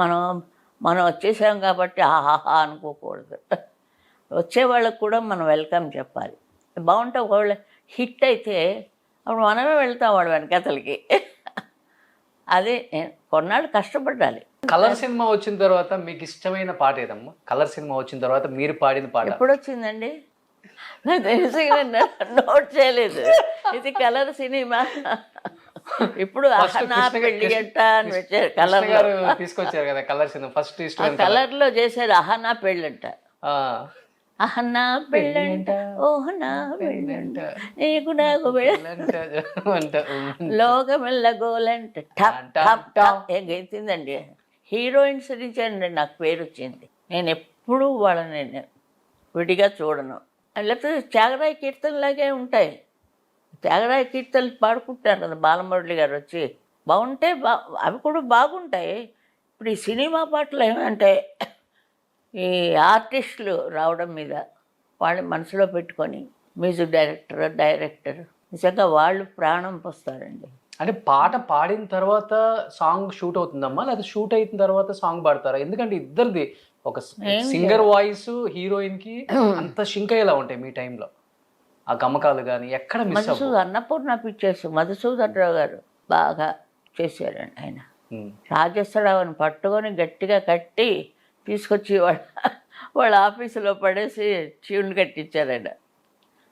Speaker 3: మనం వచ్చేసాం కాబట్టి ఆహాహా అనుకోకూడదు. వచ్చే వాళ్ళకు కూడా మనం వెల్కమ్ చెప్పాలి. బాగుంటే ఒకవేళ హిట్ అయితే అప్పుడు మనమే వెళ్తాం వాడు వెనకతలకి. అదే కొన్నాళ్ళు కష్టపడాలి.
Speaker 2: కలర్ సినిమా వచ్చిన తర్వాత మీకు ఇష్టమైన పాట ఏదమ్మా? కలర్ సినిమా వచ్చిన తర్వాత మీరు పాడిన పాట
Speaker 3: ఎప్పుడు వచ్చిందండి? నాకు తెలిసి నోట్ చేయలేదు. ఇది కలర్ సినిమా. ఇప్పుడు అహనా పెళ్ళి అంట అని వచ్చారు. కలర్
Speaker 2: గారు తీసుకొచ్చారు కదా కలర్ సినిమా ఫస్ట్.
Speaker 3: కలర్ లో చేశారు అహనా పెళ్ళంట. అహనా పెళ్ళంట, ఓహనా పెళ్ళంట, నీకు నాకు పెళ్ళంట, లోకమెల్లగోలంట. ఏం గెలిచిందండి. హీరోయిన్స్ నుంచి అండి నాకు పేరు వచ్చింది. నేను ఎప్పుడూ వాళ్ళని విడిగా చూడను. లేకపోతే త్యాగరాయ కీర్తనలాగే ఉంటాయి. త్యాగరాయ కీర్తనలు పాడుకుంటారు కదా బాలమురళి గారు వచ్చి. బాగుంటే అవి కూడా బాగుంటాయి. ఇప్పుడు ఈ సినిమా పాటలు ఏమంటే ఈ ఆర్టిస్టులు రావడం మీద వాళ్ళని మనసులో పెట్టుకొని మ్యూజిక్ డైరెక్టర్ నిజంగా వాళ్ళు ప్రాణం పోస్తారండి.
Speaker 2: అంటే పాట పాడిన తర్వాత సాంగ్ షూట్ అవుతుందమ్మా, లేదా షూట్ అయిన తర్వాత సాంగ్ పాడతారా? ఎందుకంటే ఇద్దరిది ఒక సింగర్ వాయిస్ హీరోయిన్ కి అంత షింక్ అయ్యేలా ఉంటాయి మీ టైంలో. ఆ గమకాలు కానీ ఎక్కడ మిస్ అవ్వదు.
Speaker 3: అన్నపూర్ణ పిక్చర్స్ మధుసూదన్ రావు గారు బాగా చేశారండి. ఆయన రాజేశ్వరరావుని పట్టుకొని గట్టిగా కట్టి తీసుకొచ్చి వాళ్ళ ఆఫీసులో పడేసి ట్యూన్లు కట్టించారండి.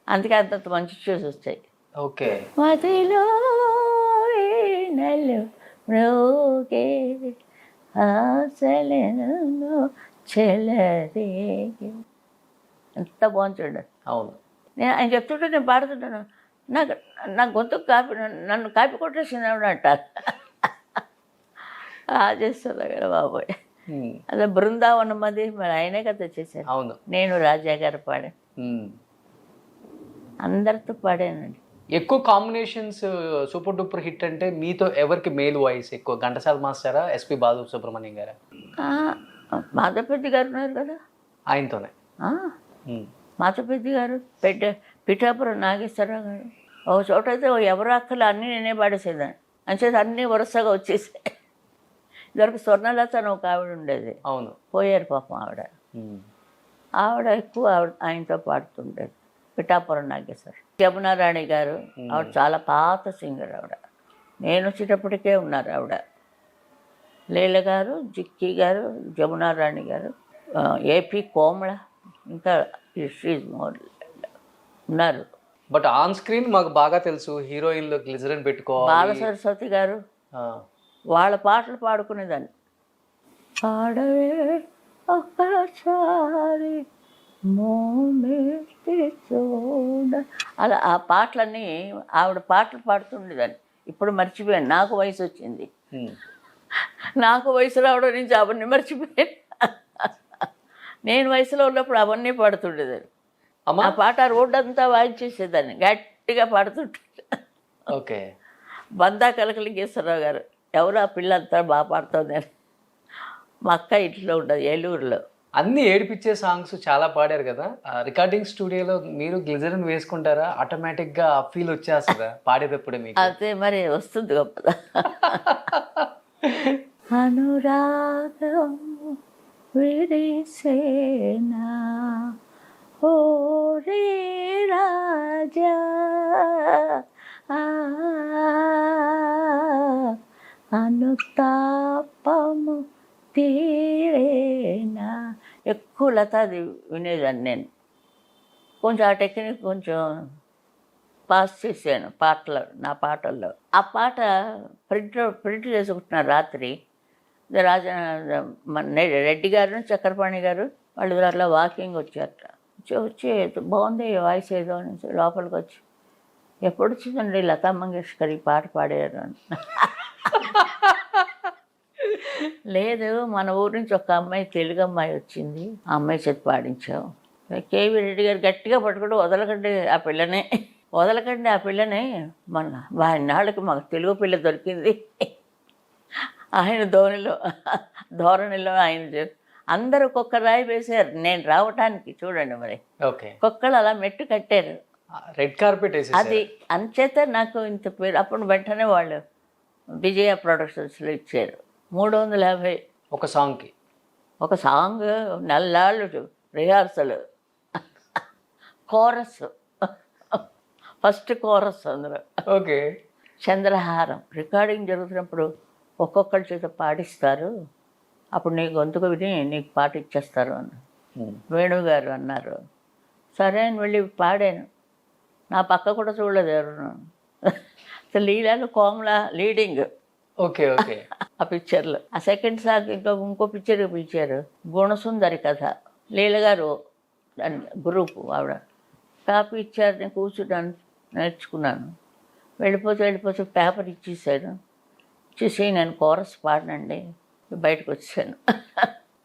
Speaker 3: అందుకే అంత మంచి ట్యూన్స్ వచ్చాయి.
Speaker 2: ఓకే.
Speaker 3: మదిలో వీణలు మ్రోగే ఆశలను చెలరేగే, ఎంత బాగుంది.
Speaker 2: అవును,
Speaker 3: నేను ఆయన చెప్తుంటే నేను పాడుతుంటాను. నా గొంతు నన్ను కాపీ కొట్టేసింది అంటారు. రాజేశ్వర గారు బాబోయ్. అదే బృందావనం అది మరి ఆయనే కదా చేశారు.
Speaker 2: అవును,
Speaker 3: నేను రాజా గారు పాడాను, అందరితో పాడానండి.
Speaker 2: ఎక్కువ కాంబినేషన్స్ సూపర్ డూపర్ హిట్ అంటే మీతో ఎవరికి మేల్ వాయిస్ ఎక్కువ? ఘంటసాల మాస్టరా, ఎస్పి బాలసుబ్రహ్మణ్యం గారా?
Speaker 3: మాధవపెద్ది గారు ఉన్నారు కదా,
Speaker 2: ఆయనతోనే.
Speaker 3: మాధవపెద్ది గారు, పిఠాపురం నాగేశ్వరరావు గారు. ఒక చోట అయితే ఎవరు అక్కలు అన్నీ నేనే పాడేసేదాన్ని. అంచేది అన్నీ వరుసగా వచ్చేసాయి. ఇదివరకు స్వర్ణలత అని ఒక ఆవిడ ఉండేది.
Speaker 2: అవును,
Speaker 3: పోయారు పాపం ఆవిడ. ఆవిడ ఎక్కువ ఆయనతో పాడుతుండేది. పిఠాపురం నాగేశ్వర. జమునారాణి గారు, ఆవిడ చాలా పాత సింగర్. ఆవిడ నేను వచ్చేటప్పటికే ఉన్నారు ఆవిడ. లీల గారు, జిక్కి గారు, జమునారాణి గారు, ఏపీ కోమళ, ఇంకా ఉన్నారు.
Speaker 2: బట్ ఆన్ స్క్రీన్ మాకు బాగా తెలుసు హీరోయిన్లో గ్లిజరిన్ పెట్టుకోవాలి.
Speaker 3: బాల సరస్వతి గారు వాళ్ళ పాటలు పాడుకునేదాన్ని. పాడవే ఒక్కసారి మోమెత్తి చూడ, అలా ఆ పాటలన్నీ ఆవిడ పాటలు పాడుతుండేదాన్ని. ఇప్పుడు మర్చిపోయాను, నాకు వయసు వచ్చింది. నాకు వయసు రావడం నుంచి అవన్నీ మర్చిపోయాను. నేను వయసులో ఉన్నప్పుడు అవన్నీ పాడుతుండేదాన్ని. ఆ పాట రోడ్డు అంతా వాయించేసేదాన్ని, గట్టిగా పాడుతుంటే.
Speaker 2: ఓకే.
Speaker 3: బందా కలకలింగేశ్వరరావు గారు, ఎవరు ఆ పిల్ల అంతా బాగా పాడుతుంది అని. మా అక్క ఇంట్లో ఉండదు ఏలూరులో.
Speaker 2: అన్ని ఏడిపించే సాంగ్స్ చాలా పాడారు కదా. రికార్డింగ్ స్టూడియోలో మీరు గ్లిజరిన్ వేసుకుంటారా? ఆటోమేటిక్గా ఆ ఫీల్ వచ్చేస్తుందా పాడేటప్పుడే మీకు?
Speaker 3: అదే మరి వస్తుంది గొప్పదా. అనురాగం విరిసేనా ఓ రే రాజా, అనుతాపము తీరేనా. ఎక్కువ లతాది వినేదాన్ని నేను. కొంచెం ఆ టెక్నిక్ కొంచెం పాస్ చేశాను నా పాటల్లో. ఆ పాట ప్రింట్ చేసుకుంటున్నారు రాత్రి. రెడ్డి గారు, చక్రపాణి గారు వాళ్ళు అట్లా వాకింగ్ వచ్చారట. వచ్చి బాగుంది వాయిస్ ఏదో అని లోపలికి వచ్చి, ఎప్పుడు వచ్చిందండి లతా మంగేష్కర్ ఈ పాట పాడారు అని. లేదు, మన ఊరి నుంచి ఒక అమ్మాయి, తెలుగు అమ్మాయి వచ్చింది, ఆ అమ్మాయి చేతి పాడించాం. కేవీ రెడ్డి గారు గట్టిగా పట్టుకుంటూ, వదలకండి ఆ పిల్లని, వదలకండి ఆ పిల్లని, మన నాళ్ళకి మాకు తెలుగు పిల్ల దొరికింది. ఆయన ధోరణిలో ఆయన అందరూ ఒక్కొక్క రాయి వేశారు నేను రావటానికి. చూడండి మరి, ఒక్కొక్కరు అలా మెట్టు కట్టారు,
Speaker 2: రెడ్ కార్పెట్.
Speaker 3: అది అంచేత నాకు ఇంత పేరు. అప్పుడు వెంటనే వాళ్ళు విజయ ప్రొడక్షన్స్లో ఇచ్చారు 350
Speaker 2: ఒక సాంగ్కి.
Speaker 3: ఒక సాంగ్ నెల్లాళ్ళు రిహార్సల్, కోరస్, ఫస్ట్ కోరస్ అందులో.
Speaker 2: ఓకే.
Speaker 3: చంద్రహారం రికార్డింగ్ జరుగుతున్నప్పుడు ఒక్కొక్కరి చేత పాడిస్తారు, అప్పుడు నీ గొంతుకు విని నీకు పాట ఇచ్చేస్తారు అని వేణుగారు అన్నారు. సరే అని వెళ్ళి పాడాను. నా పక్క కూడా చూడలేదు ఎవరు. లీలాలు కోమల లీడింగ్.
Speaker 2: Okay okay.
Speaker 3: ఆ పిక్చర్లో ఆ సెకండ్ సాంగ్ ఇంకో పిక్చర్కి పిలిచారు, గుణసుందరి కథ. లీలగారు గ్రూపు ఆవిడ కాపీ ఇచ్చారు. నేను కూర్చున్నాను, నేర్చుకున్నాను. వెళ్ళిపోతే పేపర్ ఇచ్చేసాను. ఇచ్చేసి నేను కోరస్ పాడినండి, బయటకు వచ్చాను.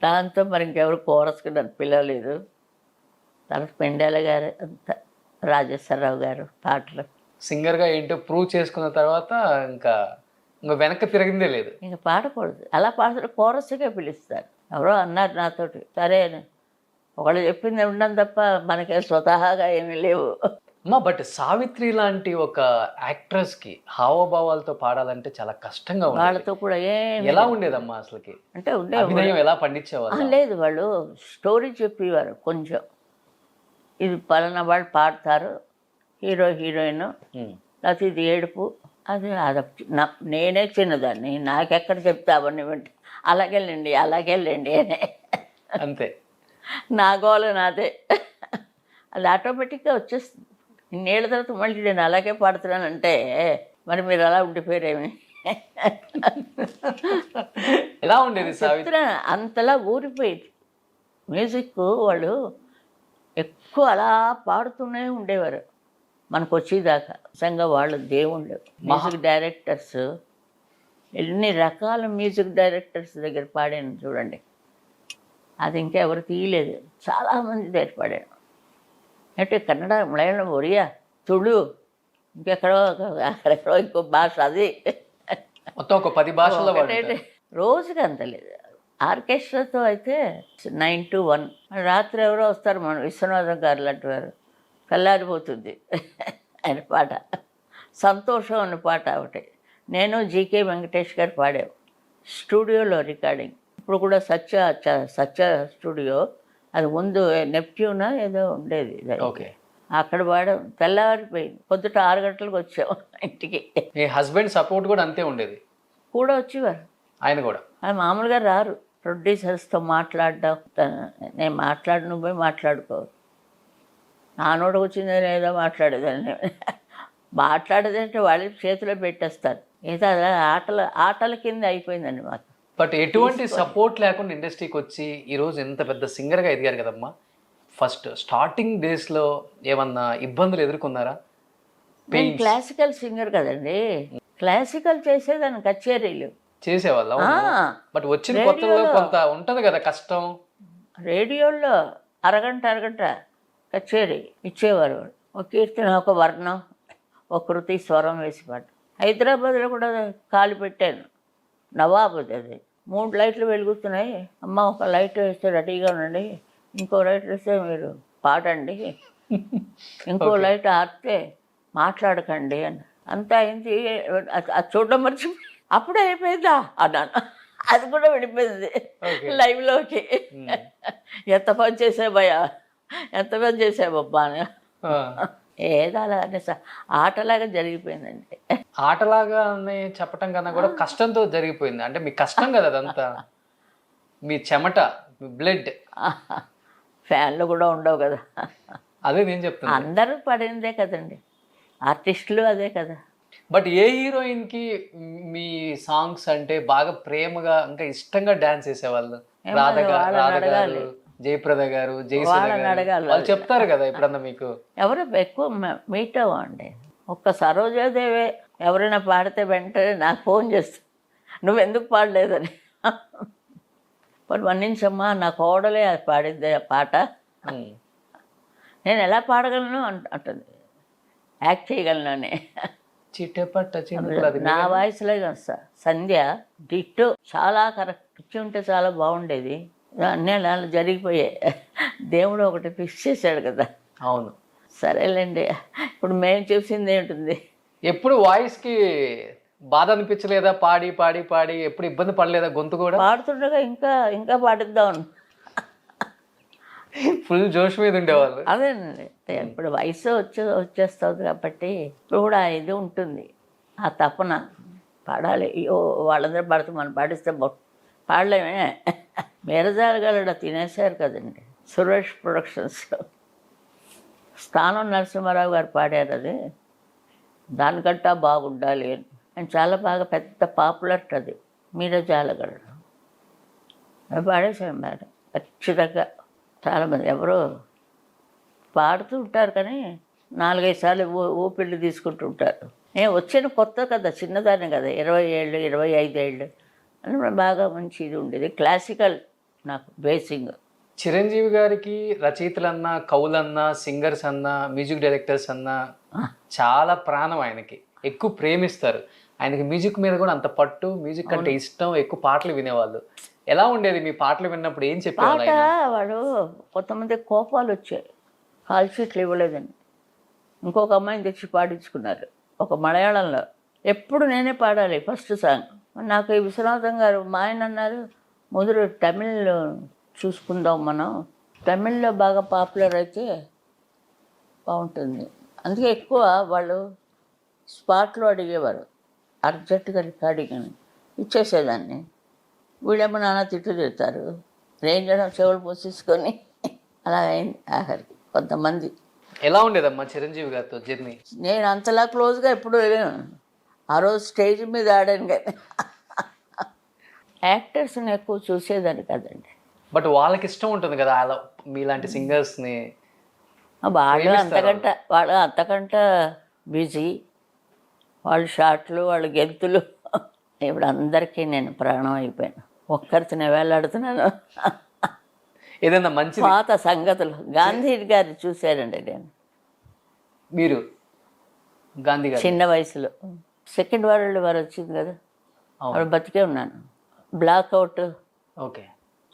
Speaker 3: దాంతో మరి ఇంకెవరు కోరస్కి నన్ను పిలవలేదు. తర్వాత పెండాల గారు, అంత రాజేశ్వరరావు గారు పాటలు.
Speaker 2: సింగర్గా ఏంటో ప్రూవ్ చేసుకున్న తర్వాత ఇంకా వెనక్కి తిరిగిందే లేదు.
Speaker 3: ఇంకా పాడకూడదు, అలా పాడుతుంటే కోరస్గా పిలుస్తారు. ఎవరో అన్నారు నాతోటి, సరే ఒకళ్ళు చెప్పింది ఉండడం తప్ప మనకే స్వతహాగా ఏమీ లేవు.
Speaker 2: అమ్మా, బట్ సావిత్రి లాంటి ఒక యాక్ట్రెస్కి హావభావాలతో పాడాలంటే చాలా కష్టంగా ఉంది.
Speaker 3: వాళ్ళతో కూడా
Speaker 2: ఎలా ఉండేదమ్మా అసలుకి?
Speaker 3: అంటే
Speaker 2: అభినయం ఎలా పండించేవాళ్ళు?
Speaker 3: లేదు, వాళ్ళు స్టోరీ చెప్పేవారు. కొంచెం ఇది పలానా వాళ్ళు పాడతారు, హీరో హీరోయిన్, లేకపోతే ఇది ఏడుపు, అది నేనే చిన్నదాన్ని, నాకెక్కడ చెప్తే అవన్నీ వింటే అలాగెళ్ళండి అనే
Speaker 2: అంతే,
Speaker 3: నా గోల నాదే. అది ఆటోమేటిక్గా వచ్చేస్తుంది. ఇన్నేళ్ళ తర్వాత మళ్ళీ నేను అలాగే పాడుతున్నానంటే మరి మీరు అలా ఉండిపోయారేమి.
Speaker 2: ఎలా ఉండేది సావిత్రి?
Speaker 3: అంతలా ఊరిపోయేది మ్యూజిక్. వాళ్ళు ఎక్కువ అలా పాడుతూనే ఉండేవారు మనకు వచ్చేదాకా. నిజంగా వాళ్ళు దేవుళ్ళు. మ్యూజిక్ డైరెక్టర్స్, ఎన్ని రకాల మ్యూజిక్ డైరెక్టర్స్ దగ్గర పాడాను చూడండి, అది ఇంకా ఎవరు తీయలేదు. చాలామంది దగ్గర పాడాను. అంటే కన్నడ, మలయాళం, ఒరియా, తుళు, ఇంకెక్కడో అక్కడెక్కడో ఇంకో భాష, అది
Speaker 2: మొత్తం ఒక 10 భాషల్లో
Speaker 3: రోజుకి అంత లేదు. ఆర్కెస్ట్రాతో అయితే 9 to 1. రాత్రి ఎవరో వస్తారు, మన విశ్వనాథం గారు లాంటి వారు, కల్లారిపోతుంది ఆయన పాట. సంతోషం అనే పాట ఒకటి నేను జీకే వెంకటేష్ గారు పాడావు స్టూడియోలో రికార్డింగ్. ఇప్పుడు కూడా సత్య స్టూడియో, అది ముందు నెప్ట్యూనా ఏదో ఉండేది,
Speaker 2: ఓకే,
Speaker 3: అక్కడ పాడాం. తెల్లవారిపోయింది, పొద్దుట 6 గంటలకు వచ్చాం ఇంటికి.
Speaker 2: మీ హస్బెండ్ సపోర్ట్ కూడా అంతే ఉండేది?
Speaker 3: కూడా వచ్చేవారు
Speaker 2: ఆయన కూడా.
Speaker 3: ఆయన మామూలుగా రారు, ప్రొడ్యూసర్స్తో మాట్లాడడం, నేను నువ్వే మాట్లాడుకో, నా నోటికి వచ్చిందో లేదో మాట్లాడేదాన్ని. మాట్లాడేదంటే వాళ్ళ చేతిలో పెట్టేస్తారు. ఏదో ఆటల కింద అయిపోయిందండి మాకు.
Speaker 2: బట్ ఎటువంటి సపోర్ట్ లేకుండా ఇండస్ట్రీకి వచ్చి ఈరోజు ఎంత పెద్ద సింగర్గా ఎదిగారు కదమ్మా. ఫస్ట్ స్టార్టింగ్ డేస్లో ఏమన్నా ఇబ్బందులు ఎదుర్కొన్నారా?
Speaker 3: నేను క్లాసికల్ సింగర్ కదండి, క్లాసికల్ చేసేదాన్ని, కచేరీలు
Speaker 2: చేసేవాళ్ళ. బట్ వచ్చిన కొత్తలో కొంత ఉంటది కదా కష్టం.
Speaker 3: రేడియోలో అరగంట కచేరీ ఇచ్చేవారు. ఒక కీర్తన, ఒక వర్ణం, ఒక కృతి, స్వరం వేసి పాట. హైదరాబాద్లో కూడా కాలు పెట్టాను. నవాబుది అది. 3 లైట్లు వెలుగుతున్నాయి, అమ్మ ఒక లైట్ వేస్తే రెడీగా ఉండండి, ఇంకో లైట్ వేస్తే మీరు పాడండి, ఇంకో లైట్ ఆరితే మాట్లాడకండి అని. అంతా అయింది. అది చూడడం మర్చిపోయి అప్పుడే అయిపోయిందా అన్నాను. అది కూడా విడిపోయింది లైవ్లోకి. ఎంత పని చేసావయ్యా, ఎంత పని చేసావబ్బా అని. ఏదో అలా ఆటలాగా జరిగిపోయిందండి.
Speaker 2: ఆటలాగా అని చెప్పటం కన్నా కూడా కష్టంతో జరిగిపోయింది. అంటే మీ కష్టం కదా అదంతా, మీ చెమట, మీ బ్లడ్.
Speaker 3: ఫ్యాన్లు కూడా ఉండవు కదా.
Speaker 2: అదే నేను చెప్తాను,
Speaker 3: అందరూ పడిందే కదండి, ఆర్టిస్టులు అదే కదా.
Speaker 2: బట్ ఏ హీరోయిన్కి మీ సాంగ్స్ అంటే బాగా ప్రేమగా ఇంకా ఇష్టంగా డాన్స్ చేసేవాళ్ళు? రాధ గారు, జయప్రద గారు, జయసుధ గారు, వాళ్ళు చెప్తారు కదా ఎప్పుడన్నా మీకు?
Speaker 3: ఎవరు ఎక్కువ మీట్ అవ్వండి. ఒక్క సరోజాదేవే ఎవరైనా పాడితే వెంటనే నాకు ఫోన్ చేస్తా, నువ్వెందుకు పాడలేదని. మరి మన్నించమ్మా, నా కోడలే అది పాడింది ఆ పాట, నేను ఎలా పాడగలను అంటుంది, యాక్ట్ చేయగలను. నా వాయిస్లో వస్తా. సంధ్య డిట్టో చాలా కరెక్ట్ ఇచ్చి ఉంటే చాలా బాగుండేది. అన్నీ అలా జరిగిపోయాయి. దేవుడు ఒకటి ఫిక్స్ చేశాడు కదా.
Speaker 2: అవును,
Speaker 3: సరేలేండి. ఇప్పుడు మేము చూసింది ఏంటుంది,
Speaker 2: ఎప్పుడు వాయిస్కి బాధ అనిపించలేదా? పాడి పాడి పాడి ఎప్పుడు ఇబ్బంది పడలేదా? గొంతు కూడా
Speaker 3: పాడుతుండగా ఇంకా పాడిద్దాం
Speaker 2: ఫుల్ జోష్ మీద ఉండేవాళ్ళు.
Speaker 3: అదేనండి, ఇప్పుడు వయసు వచ్చేస్తుంది కాబట్టి ఇప్పుడు కూడా ఇది ఉంటుంది, ఆ తపన పాడాలి. వాళ్ళందరూ పాడితే మనం పాడిస్తే పాడలేమే. మేరజాలగలడ తినేశారు కదండి సురేష్ ప్రొడక్షన్స్లో. స్థానం నరసింహారావు గారు పాడారు అది, దానికంటా బాగుండాలి అని. చాలా బాగా పెద్ద పాపులర్ అది మీరజాలగలడ. అది పాడేశాను మేడం ఖచ్చితంగా. చాలామంది ఎవరో పాడుతూ ఉంటారు కానీ 4-5 సార్లు ఊపిళ్ళు తీసుకుంటూ ఉంటారు. నేను వచ్చిన కొత్త కదా, చిన్నదాన్ని కదా, 20 ఏళ్ళు 25 ఏళ్ళు అని బాగా మంచి ఇది ఉండేది. క్లాసికల్ నాకు బేసింగ్.
Speaker 2: చిరంజీవి గారికి రచయితలన్నా, కవులన్నా, సింగర్స్ అన్నా, మ్యూజిక్ డైరెక్టర్స్ అన్నా చాలా ప్రాణం. ఆయనకి ఎక్కువ ప్రేమిస్తారు. ఆయనకి మ్యూజిక్ మీద కూడా అంత పట్టు, మ్యూజిక్ అంటే ఇష్టం, ఎక్కువ పాటలు వినేవాళ్ళు. ఎలా ఉండేది మీ పాటలు విన్నప్పుడు? ఏం చెప్పేవాళ్ళు?
Speaker 3: వాడు కొంతమంది కోపాలు వచ్చాయి, కాల్ షీట్లు ఇవ్వలేదని ఇంకొక అమ్మాయిని తెచ్చి పాడించుకున్నారు ఒక మలయాళంలో. ఎప్పుడు నేనే పాడాలి ఫస్ట్ సాంగ్. నాకు ఈ విశ్వనాథం గారు మా ఆయన అన్నారు, మొదలు తమిళ్ చూసుకుందాం మనం, తమిళ్లో బాగా పాపులర్ అయితే బాగుంటుంది. అందుకే ఎక్కువ వాళ్ళు స్పాట్లో అడిగేవారు, అర్జెంటుగా రికార్డింగ్ అని ఇచ్చేసేదాన్ని. వీళ్ళేమో నాన్న తిట్లు తిడతారు, రేంజర్ చెవులు పోసేసుకొని అలా అయింది ఆఖరికి. కొంతమంది
Speaker 2: ఎలా ఉండేదమ్మా చిరంజీవి గారితో జర్నీ?
Speaker 3: నేను అంతలా క్లోజ్గా ఎప్పుడు వెళ్ళాను. ఆ రోజు స్టేజ్ మీద ఆడాను కానీ యాక్టర్స్ని ఎక్కువ చూసేదాన్ని కదండి.
Speaker 2: బట్ వాళ్ళకి ఇష్టం ఉంటుంది కదా అలా మీలాంటి సింగర్స్ని.
Speaker 3: వాళ్ళు అంతకంట బిజీ, వాళ్ళు షాట్లు, వాళ్ళు గెంతులు. ఇప్పుడు అందరికీ నేను ప్రాణం అయిపోయాను, ఒక్కరితోనే వేలాడుతున్నాను.
Speaker 2: ఏదైనా మంచి
Speaker 3: పాత సంగతులు గాంధీ గారు చూశారండి నేను.
Speaker 2: మీరు గాంధీ గారు
Speaker 3: చిన్న వయసులో సెకండ్ వరల్డ్ వార్ వచ్చింది కదా, అప్పుడు బతికే ఉన్నాను. బ్లాక్అవుట్,
Speaker 2: ఓకే,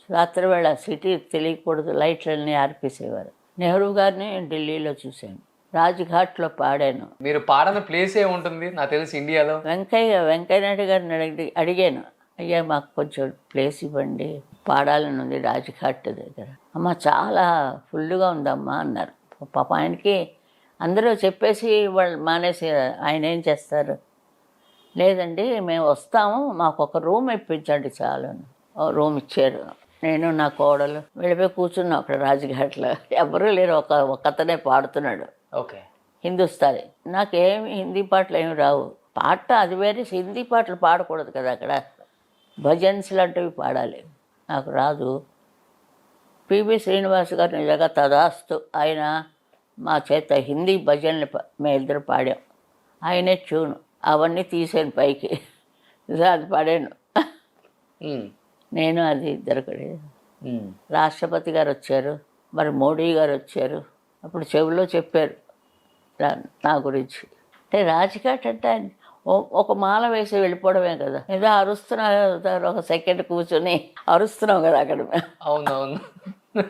Speaker 3: రాత్రి వేళ సిటీ తెలియకూడదు, లైట్లన్నీ ఆర్పేసేవారు. నెహ్రూ గారిని ఢిల్లీలో చూశాను, రాజ్ఘాట్లో పాడాను.
Speaker 2: మీరు పాడిన ప్లేస్ ఏముంటుంది నాకు తెలిసి ఇండియాలో?
Speaker 3: వెంకయ్య నాయుడు గారిని అడిగాను, అయ్యా మాకు కొంచెం ప్లేస్ ఇవ్వండి, పాడాలని ఉంది రాజ్ఘాట్ దగ్గర. అమ్మ చాలా ఫుల్గా ఉందమ్మా అన్నారు. పాప ఆయనకి అందరూ చెప్పేసి వాళ్ళు మానేసి ఆయన ఏం చేస్తారు, లేదండి మేము వస్తాము, మాకు ఒక రూమ్ ఇప్పించండి చాలు. రూమ్ ఇచ్చారు. నేను నా కోడలు వెళ్ళిపోయి కూర్చున్నాం అక్కడ రాజ్ఘాట్లో. ఎవరూ లేరు, ఒక అతనే పాడుతున్నాడు
Speaker 2: ఓకే.
Speaker 3: హిందుస్థానీ. నాకేమి హిందీ పాటలు ఏమి రావు. పాట అది వేరే, హిందీ పాటలు పాడకూడదు కదా అక్కడ, భజన్స్ లాంటివి పాడాలి. నాకు రాదు. పిబి శ్రీనివాస్ గారు నిజంగా తదాస్తు, ఆయన మా చేత హిందీ భజనలు మేము ఇద్దరు పాడాం. ఆయనే ట్యూన్ అవన్నీ తీసాను పైకి, అది పాడాను. నేను అది ఇద్దరు కూడా. రాష్ట్రపతి గారు వచ్చారు, మరి మోడీ గారు వచ్చారు. అప్పుడు చెవిలో చెప్పారు నా గురించి. అంటే రాజ్ఘాట్ అంటే ఒక మాల వేసి వెళ్ళిపోవడమే కదా, ఏదో అరుస్తున్నారు, ఒక సెకండ్ కూర్చొని అరుస్తున్నాం కదా అక్కడ.
Speaker 2: అవునవును.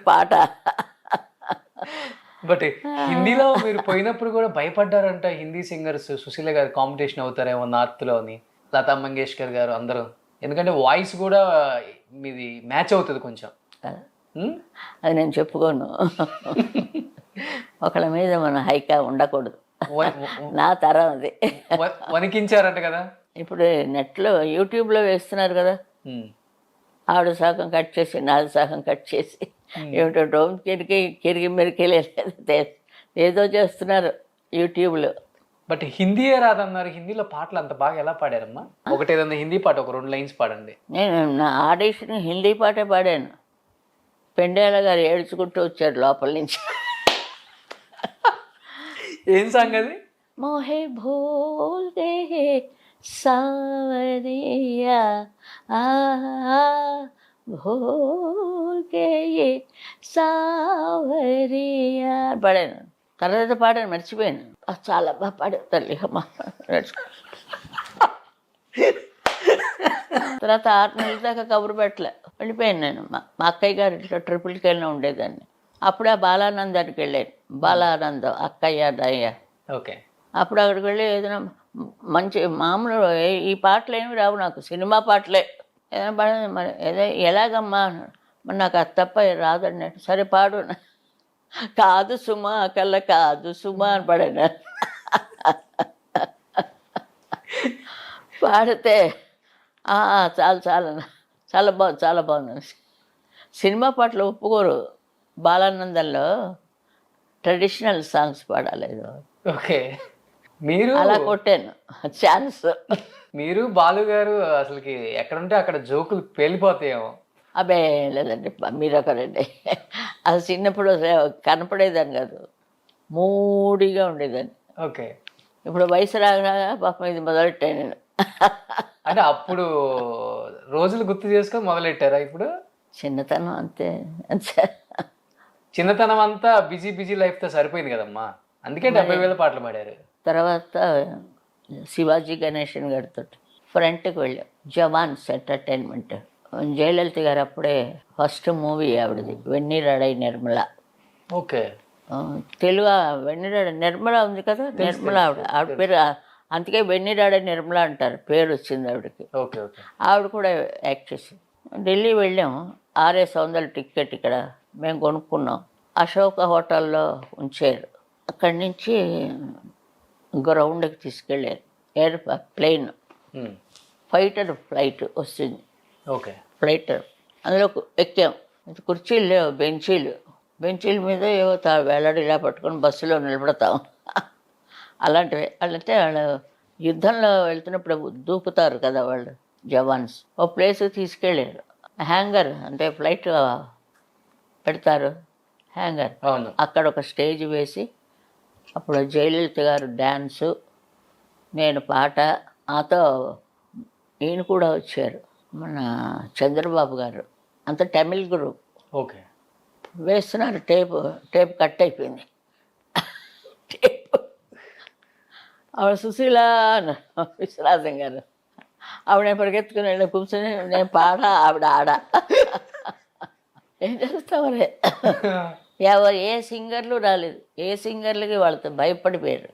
Speaker 3: పాట
Speaker 2: బట్ హిందీలో మీరు పోయినప్పుడు కూడా భయపడ్డారంట. హిందీ సింగర్స్ సుశీల గారు కాంపిటీషన్ అవుతారేమో నార్త్లో అని, లతా మంగేష్కర్ గారు అందరూ. ఎందుకంటే వాయిస్ కూడా మీది మ్యాచ్ అవుతుంది కొంచెం.
Speaker 3: అది నేను చెప్పుకోను. ఒకళ్ళ మీద మన హైకా ఉండకూడదు, నా తరం అది.
Speaker 2: వణికించారంట కదా.
Speaker 3: ఇప్పుడు నెట్లో యూట్యూబ్లో వేస్తున్నారు కదా, ఆవిడ సగం కట్ చేసి నాలుగు సగం కట్ చేసి ఏమిటో కిరిగి మెరికెళ్ళి ఏదో చేస్తున్నారు యూట్యూబ్లో.
Speaker 2: బట్ హిందీయే రాదన్నారు. హిందీలో పాటలు అంత బాగా ఎలా పాడారమ్మా? ఒకటి ఏదన్నా హిందీ పాట ఒక 2 లైన్స్ పాడండి.
Speaker 3: నేను నా ఆడిషన్ హిందీ పాటే పాడాను. పెండేల గారు ఏడ్చుకుంటూ వచ్చారు లోపల నుంచి.
Speaker 2: ఏం సాంగ్ అది?
Speaker 3: మోహే భూల్ గే సావరియా భూల్ గే సావరియా పాడాను. తర్వాత పాడాను, మర్చిపోయాను. చాలా బాగా పాడాను తల్లి అమ్మ. తర్వాత 6 నెలల దాకా కబురు పెట్టలే, వెళ్ళిపోయాను నేను. మా అక్కయ్య గారి ఇంట్లో ట్రిపుల్కి వెళ్ళిన ఉండేదాన్ని. అప్పుడే బాలానందానికి వెళ్ళాను. బాలానందం అక్కయ్య అయ్య.
Speaker 2: ఓకే.
Speaker 3: అప్పుడు అక్కడికి వెళ్ళి ఏదైనా మంచి మామూలు ఈ పాటలు ఏమి రావు నాకు, సినిమా పాటలే. ఏదైనా పాడ మరి ఏదో ఎలాగమ్మా, మరి నాకు అది తప్ప రాదండి. సరే పాడు. కాదు సుమా కళ్ళ కాదు సుమా అని పాడాను. పాడితే చాలు చాలా బాగుంది. సినిమా పాటలు ఒప్పుకోరు. బాలానందంలో ట్రెడిషనల్ సాంగ్స్ పాడాలి.
Speaker 2: ఓకే. మీరు
Speaker 3: అలా కొట్టాను ఛాన్స్.
Speaker 2: మీరు బాలు గారు అసలుకి ఎక్కడుంటే అక్కడ జోకులు పేలిపోతాయేమో.
Speaker 3: అబ్బే లేదండి, మీరు ఒకరండి. అసలు చిన్నప్పుడు కనపడేదాన్ని కాదు, మూడిగా ఉండేదాన్ని.
Speaker 2: ఓకే.
Speaker 3: ఇప్పుడు వయసు రాగా పాపం ఇది మొదలెట్టాను నేను.
Speaker 2: అంటే అప్పుడు రోజులు గుర్తు చేసుకొని మొదలెట్టారా ఇప్పుడు?
Speaker 3: చిన్నతనం అంతే.
Speaker 2: చిన్నతనం అంతా బిజీ లైఫ్తో సరిపోయింది కదమ్మా, అందుకే 70,000 పాటలు పాడారు.
Speaker 3: తర్వాత శివాజీ గణేషన్ గారితో ఫ్రంట్కి వెళ్ళాం, జవాన్స్ ఎంటర్టైన్మెంట్. జయలలిత గారు అప్పుడే ఫస్ట్ మూవీ ఆవిడది, వెన్నీరాడై నిర్మల.
Speaker 2: ఓకే.
Speaker 3: తెలుగు వెన్నీరాడై నిర్మల ఉంది కదా, నిర్మల ఆవిడ పేరు, అందుకే వెన్నీరాడై నిర్మల అంటారు, పేరు వచ్చింది ఆవిడకి.
Speaker 2: Okay okay.
Speaker 3: ఆవిడ కూడా యాక్ట్ చేసింది. ఢిల్లీ వెళ్ళాం, 6,500 టికెట్ ఇక్కడ మేము కొనుక్కున్నాం. అశోక హోటల్లో ఉంచారు. అక్కడి నుంచి గ్రౌండ్కి తీసుకెళ్ళారు. ప్లేన్ ఫైటర్ ఫ్లైట్ వస్తుంది.
Speaker 2: ఓకే.
Speaker 3: ఫ్లైటర్ అందులో ఎక్కాం. కుర్చీలు లేవు, బెంచీల మీద ఏవో వేలాడి ఇలా పట్టుకొని బస్సులో నిలబడతాం. అలాంటివి. అంటే వాళ్ళు యుద్ధంలో వెళ్తున్నప్పుడు దూకుతారు కదా వాళ్ళు జవాన్స్. ఓ ప్లేస్కి తీసుకెళ్ళారు. హ్యాంగర్ అంటే ఫ్లైట్ పెడతారు, హ్యాంగర్. అక్కడ ఒక స్టేజ్ వేసి అప్పుడు జయలలిత గారు డ్యాన్సు, నేను పాట, నాతో ఈయన కూడా వచ్చారు, మన చంద్రబాబు గారు. అంత తమిళ్ గ్రూప్.
Speaker 2: ఓకే.
Speaker 3: వేస్తున్నారు. టేప్ కట్ అయిపోయింది. ఆవిడ సుశీల విశ్వనాథం గారు, ఆవిడ పరిగెత్తుకుని వెళ్ళి కూర్చొని నేను పాడ, ఆవిడ ఆడ. ఏం చేస్తామరే, ఎవరు ఏ సింగర్లు రాలేదు. ఏ సింగర్లకి వాళ్ళతో భయపడిపోయారు.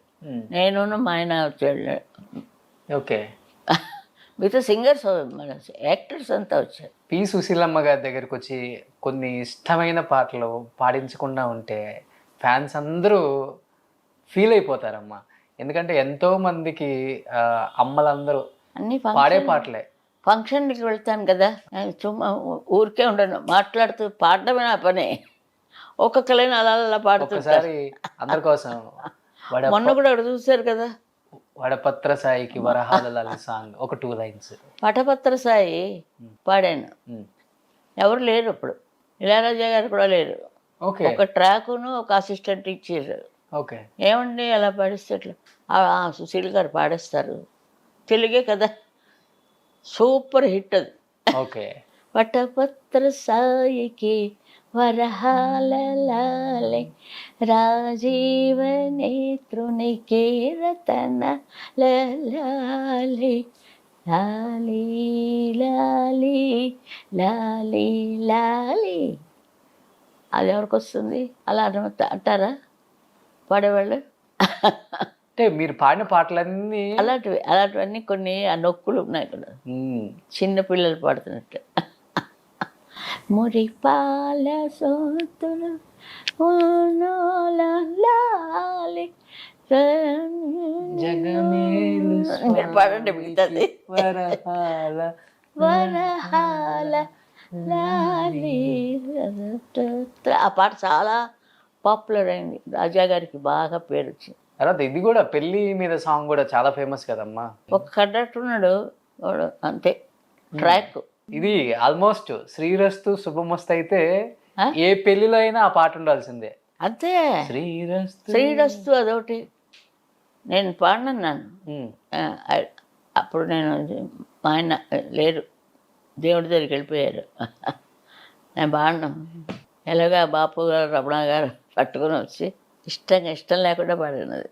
Speaker 3: నేను మా ఆయన వచ్చాడు.
Speaker 2: ఓకే.
Speaker 3: మిగతా సింగర్స్ మన యాక్టర్స్ అంతా వచ్చారు.
Speaker 2: పి సుశీలమ్మ గారి దగ్గరికి వచ్చి కొన్ని ఇష్టమైన పాటలు పాడించకుండా ఉంటే ఫ్యాన్స్ అందరూ ఫీల్ అయిపోతారమ్మా. ఎందుకంటే ఎంతో మందికి అమ్మలందరూ
Speaker 3: అన్ని
Speaker 2: పాడే పాటలే.
Speaker 3: ఫంక్షన్కి వెళ్తాను కదా, చుమ్మా ఊరికే ఉండను, మాట్లాడుతూ పాడడమే నా పని. ఒక్కొక్కలైన అలా అలా పాడుతుంటారు.
Speaker 2: ఒకసారి అందరి కోసం
Speaker 3: మొన్న కూడా అక్కడ చూశారు కదా,
Speaker 2: వడపత్ర సాయికి వరహాల లాలి సాంగ్ ఒక 2 లైన్స్.
Speaker 3: పటపత్ర సాయి పాడాను. ఎవరు లేరు అప్పుడు, ఇళయరాజా గారు కూడా లేరు.
Speaker 2: ఓకే
Speaker 3: ఒక ట్రాకును ఒక అసిస్టెంట్ ఇచ్చారు.
Speaker 2: ఓకే
Speaker 3: ఏమండి అలా పాడిస్తే ఎట్లా? సుశీల్ గారు పాడేస్తారు, తెలుగే కదా, సూపర్ హిట్ అది.
Speaker 2: ఓకే
Speaker 3: వటపత్ర సాయికి వరహాల లాలి రాజీవ నేత్రునికి రతన లాలి లాలి లాలి లాలి లాలి. అది ఎవరికి వస్తుంది అలా అంటారా పాడేవాళ్ళు?
Speaker 2: అంటే మీరు పాడిన పాటలన్నీ
Speaker 3: అలాంటివన్నీ కొన్ని ఆ నొక్కులు ఉన్నాయి కదా, చిన్న పిల్లలు పాడుతున్నట్టు. మురిపాల సోతులు లాలి మీరు పాడండి మిగతాది. వరహాల లాలి. ఆ పాట చాలా పాపులర్ అయింది, రాజా గారికి బాగా పేరు వచ్చింది.
Speaker 2: తర్వాత ఇది కూడా పెళ్లి మీద సాంగ్ కూడా చాలా ఫేమస్ కదమ్మా.
Speaker 3: ఒక కండక్టర్ ఉన్నాడు వాడు అంతే ట్రాక్.
Speaker 2: ఇది ఆల్మోస్ట్ శ్రీరస్తు శుభమస్తు అయితే ఏ పెళ్లిలో అయినా ఆ పాట ఉండాల్సిందే.
Speaker 3: అంతే,
Speaker 2: శ్రీరస్తు
Speaker 3: శ్రీరస్తు అదొకటి. నేను పాడినాను. అప్పుడు నేను మా ఆయన లేరు, దేవుడి దగ్గరికి వెళ్ళిపోయారు. నేను పాడినా, ఎలాగా బాపు గారు రమణ గారు పట్టుకొని వచ్చి ఇష్టం లేకుండా పాడినది.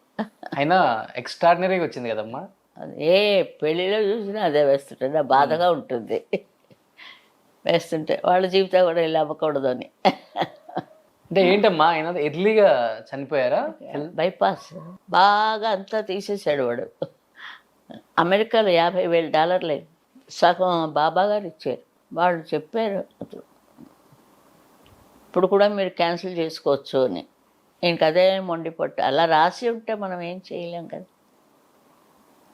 Speaker 2: అయినా ఎక్స్ట్రాడినరీగా వచ్చింది కదమ్మా.
Speaker 3: అది ఏ పెళ్ళిలో చూసినా అదే వేస్తుంటే నా బాధగా ఉంటుంది. వేస్తుంటే వాళ్ళ జీవితం కూడా ఇలా అవ్వకూడదు అని.
Speaker 2: అంటే ఏంటమ్మా ఆయన ఎర్లీగా చనిపోయారా?
Speaker 3: బైపాస్ బాగా అంతా తీసేసాడు వాడు. అమెరికాలో $50,000 సగం బాబా గారు ఇచ్చారు. వాళ్ళు చెప్పారు అసలు ఇప్పుడు కూడా మీరు క్యాన్సిల్ చేసుకోవచ్చు అని. ఇంకదే మొండిపట్టు, అలా రాసి ఉంటే మనం ఏం చేయలేం కదా.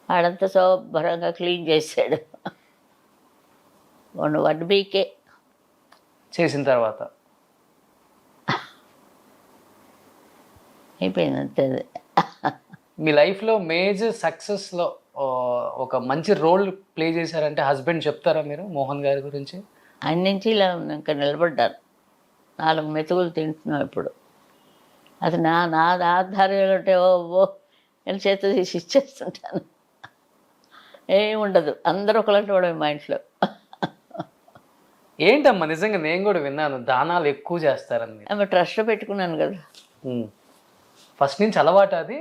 Speaker 3: ఆడంతా శుభ్రంగా క్లీన్ చేశాడు. 1 వీకే
Speaker 2: చేసిన తర్వాత
Speaker 3: అయిపోయింది అంతే.
Speaker 2: మీ లైఫ్లో మేజర్ సక్సెస్లో ఒక మంచి రోల్ ప్లే చేశారంటే హస్బెండ్ చెప్తారా మీరు మోహన్ గారి గురించి?
Speaker 3: ఆయన నుంచి ఇలా ఇంకా నిలబడ్డాను, 4 మెతుకులు తింటున్నాం ఇప్పుడు. అది నా ఆధార్యాలు అంటే ఓ నేను చేత తీసి ఇచ్చేస్తుంటాను, ఏముండదు. అందరూ ఒకలాంటి వాడు మా ఇంట్లో.
Speaker 2: ఏంటమ్మా నిజంగా నేను కూడా విన్నాను దానాలు ఎక్కువ చేస్తారని.
Speaker 3: ఆమె ట్రస్ట్ పెట్టుకున్నాను కదా
Speaker 2: ఫస్ట్ నుంచి అలవాటు అది.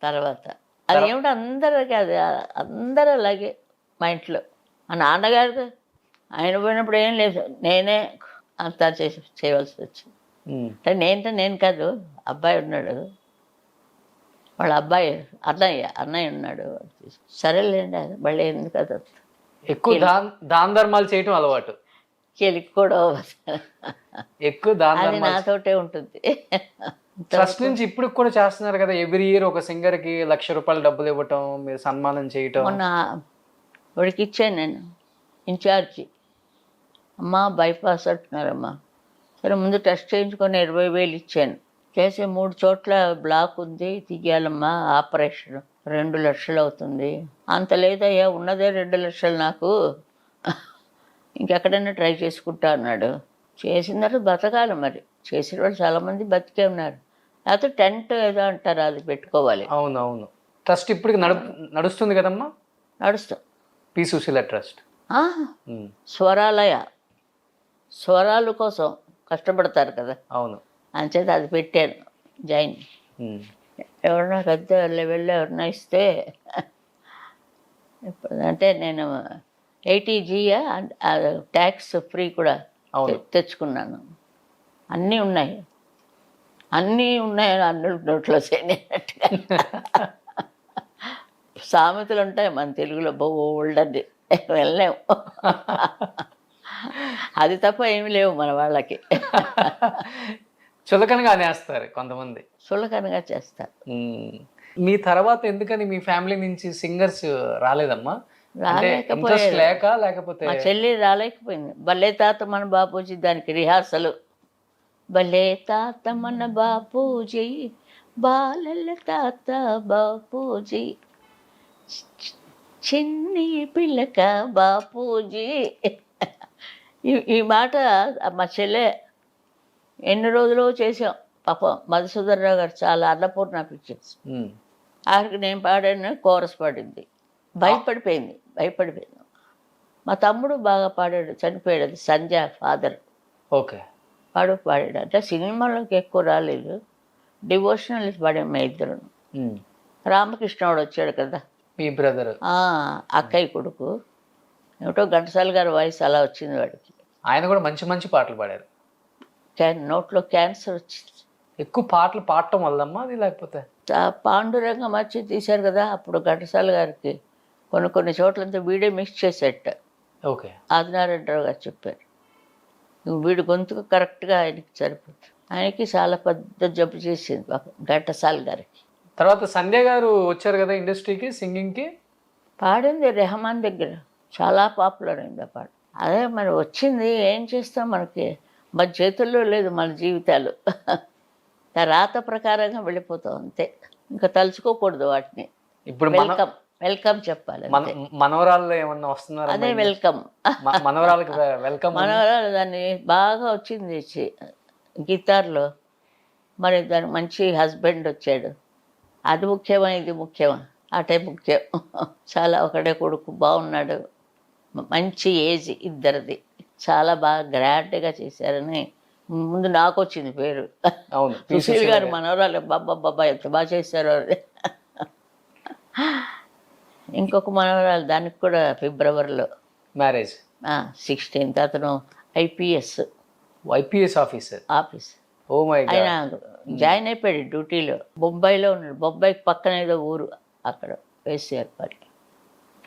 Speaker 3: తర్వాత అది ఏమిటో అందరికీ అది అందరూ అలాగే మా ఇంట్లో. మా నాన్నగారు ఆయన పోయినప్పుడు ఏం లేదు, నేనే అంతా చేయవలసి వచ్చింది. అంటే నేను కాదు, అబ్బాయి ఉన్నాడు, వాళ్ళ అబ్బాయి అన్నయ్య ఉన్నాడు. సరేలేండి అది మళ్ళీ ఎందుకు అది
Speaker 2: ఎక్కువ దాన ధర్మాలు చేయటం అలవాటు,
Speaker 3: కూడా
Speaker 2: ఎక్కువ దాన
Speaker 3: అది నాతోటే ఉంటుంది.
Speaker 2: ఫస్ట్ నుంచి ఇప్పుడు కూడా చేస్తున్నారు కదా, ఎవ్రీ ఇయర్ ఒక సింగర్ కి ₹1,00,000 డబ్బులు ఇవ్వటం, మీరు సన్మానం చేయటం.
Speaker 3: మొన్న వాడికి ఇచ్చాను నేను ఇన్ఛార్జి. అమ్మా బైపాస్ అంటున్నారమ్మా, సరే ముందు టెస్ట్ చేయించుకొని 20,000 ఇచ్చాను. చేసి 3 చోట్ల బ్లాక్ ఉంది, తీయాలమ్మా, ఆపరేషన్ 2 లక్షలు అవుతుంది. అంత లేదయ్యా, ఉన్నదే 2 లక్షలు నాకు, ఇంకెక్కడైనా ట్రై చేసుకుంటా అన్నాడు. చేసిన తర్వాత బతకాలి మరి, చేసిన వాళ్ళు చాలామంది బతికే ఉన్నారు. లేకపోతే టెంట్ ఏదో అంటారు, అది పెట్టుకోవాలి.
Speaker 2: అవునవును, ట్రస్ట్ ఇప్పుడు నడుస్తుంది కదమ్మా,
Speaker 3: నడుస్తాం.
Speaker 2: పి సుశీల ట్రస్ట్
Speaker 3: స్వరాలయ, స్వరాలు కోసం కష్టపడతారు కదా.
Speaker 2: అవును,
Speaker 3: అంచేత అది పెట్టాను జాయిన్. ఎవరన్నా పెద్ద లెవెల్లో ఎవరన్నా ఇస్తే అంటే నేను 80G ట్యాక్స్ ఫ్రీ కూడా తెచ్చుకున్నాను. అన్నీ ఉన్నాయి అన్నీ నోట్లో చేయనట్టుగా. సామెతలు ఉంటాయి మన తెలుగులో, బోల్డ్ అని వెళ్ళలేము. అది తప్ప ఏమి లేవు మన వాళ్ళకి.
Speaker 2: చులకనగా అనేస్తారు కొంతమంది,
Speaker 3: చులకనగా చేస్తారు.
Speaker 2: మీ తర్వాత ఎందుకని మీ ఫ్యామిలీ నుంచి సింగర్స్ రాలేదమ్మా? అంటే ఇంట్రెస్ట్
Speaker 3: రాలేకపోయారు.
Speaker 2: లేక లేకపోతే
Speaker 3: మా చెల్లి రాలేకపోయింది. భలే తాత మన బాపూజీ దానికి రిహార్సల్. భలే తాత మన బాపూజీ, బాలల తాత బాపూజీ, చిన్ని పిల్లక బాపూజీ. ఈ మాట మా చెల్లె ఎన్ని రోజులు చేసాం. పాపం మధుసూదన్ రావు గారు చాలా అన్నపూర్ణ పిక్చర్స్.
Speaker 2: ఉమ్,
Speaker 3: ఆఖరికి నేను పాడాను, కోరస్ పాడింది. భయపడిపోయింది. మా తమ్ముడు బాగా పాడాడు, చనిపోయాడు. అది సంజయ్ ఫాదర్
Speaker 2: ఓకే.
Speaker 3: పాడాడు. అంటే సినిమాలోకి ఎక్కువ రాలేదు, డివోషనల్ పాడాం మా ఇద్దరు.
Speaker 2: ఉమ్,
Speaker 3: రామకృష్ణవాడు వచ్చాడు కదా,
Speaker 2: మీ బ్రదర్
Speaker 3: అక్కయ్య కొడుకు. ఏమిటో ఘంటసాల గారి వాయిస్ అలా వచ్చింది వాడికి.
Speaker 2: ఆయన కూడా మంచి మంచి పాటలు పాడారు.
Speaker 3: నోట్లో క్యాన్సర్ వచ్చింది.
Speaker 2: ఎక్కువ పాటలు పాడటం వల్లమ్మా అది, లేకపోతే
Speaker 3: పాండురంగం వచ్చి తీశారు కదా, అప్పుడు ఘంటసాల గారికి కొన్ని చోట్లంతా వీడే మిక్స్ చేసేట.
Speaker 2: ఓకే.
Speaker 3: ఆదినారాయణరావు గారు చెప్పారు, నువ్వు వీడి గొంతుకు కరెక్ట్గా ఆయనకి సరిపోతుంది. ఆయనకి చాలా పెద్ద జబ్బు చేసింది పాపం ఘంటసాల గారికి.
Speaker 2: తర్వాత సంధ్య గారు వచ్చారు కదా ఇండస్ట్రీకి, సింగింగ్కి.
Speaker 3: పాడింది రెహమాన్ దగ్గర, చాలా పాపులర్ అయింది ఆ పాట. అదే మరి వచ్చింది, ఏం చేస్తాం, మనకి మన చేతుల్లో లేదు మన జీవితాలు. రాత ప్రకారంగా వెళ్ళిపోతాం అంతే, ఇంకా తలుచుకోకూడదు వాటిని.
Speaker 2: ఇప్పుడు
Speaker 3: వెల్కమ్ చెప్పాలి అంతే.
Speaker 2: మనవరాళ్ళు ఏమన్నా వస్తున్నారు?
Speaker 3: అదే వెల్కమ్.
Speaker 2: మనవరాళ్ళకి వెల్కమ్.
Speaker 3: మనవరాలు దాన్ని బాగా వచ్చింది గిటార్లో. మరి దానికి మంచి హస్బెండ్ వచ్చాడు. అది ముఖ్యమా ఇది ముఖ్యమా? అటే ముఖ్యం. చాలా ఒకటే కొడుకు బాగున్నాడు, మంచి ఏజ్ ఇద్దరిది, చాలా బాగా గ్రాండ్గా చేశారని ముందు నాకు వచ్చింది పేరు.
Speaker 2: అవును,
Speaker 3: సుశీల్ గారు మనవరాలు బాబా ఎంత బాగా చేశారు. ఇంకొక మనవరాలు, దానికి కూడా ఫిబ్రవరిలో
Speaker 2: మ్యారేజ్.
Speaker 3: 16th. అతను IPS
Speaker 2: officer.
Speaker 3: Office.
Speaker 2: Oh my God.
Speaker 3: ఆయన జాయిన్ అయిపోయాడు డ్యూటీలో. బొంబాయిలో ఉన్నాడు. బొంబాయికి పక్కన ఏదో ఊరు, అక్కడ వేసారు వారికి.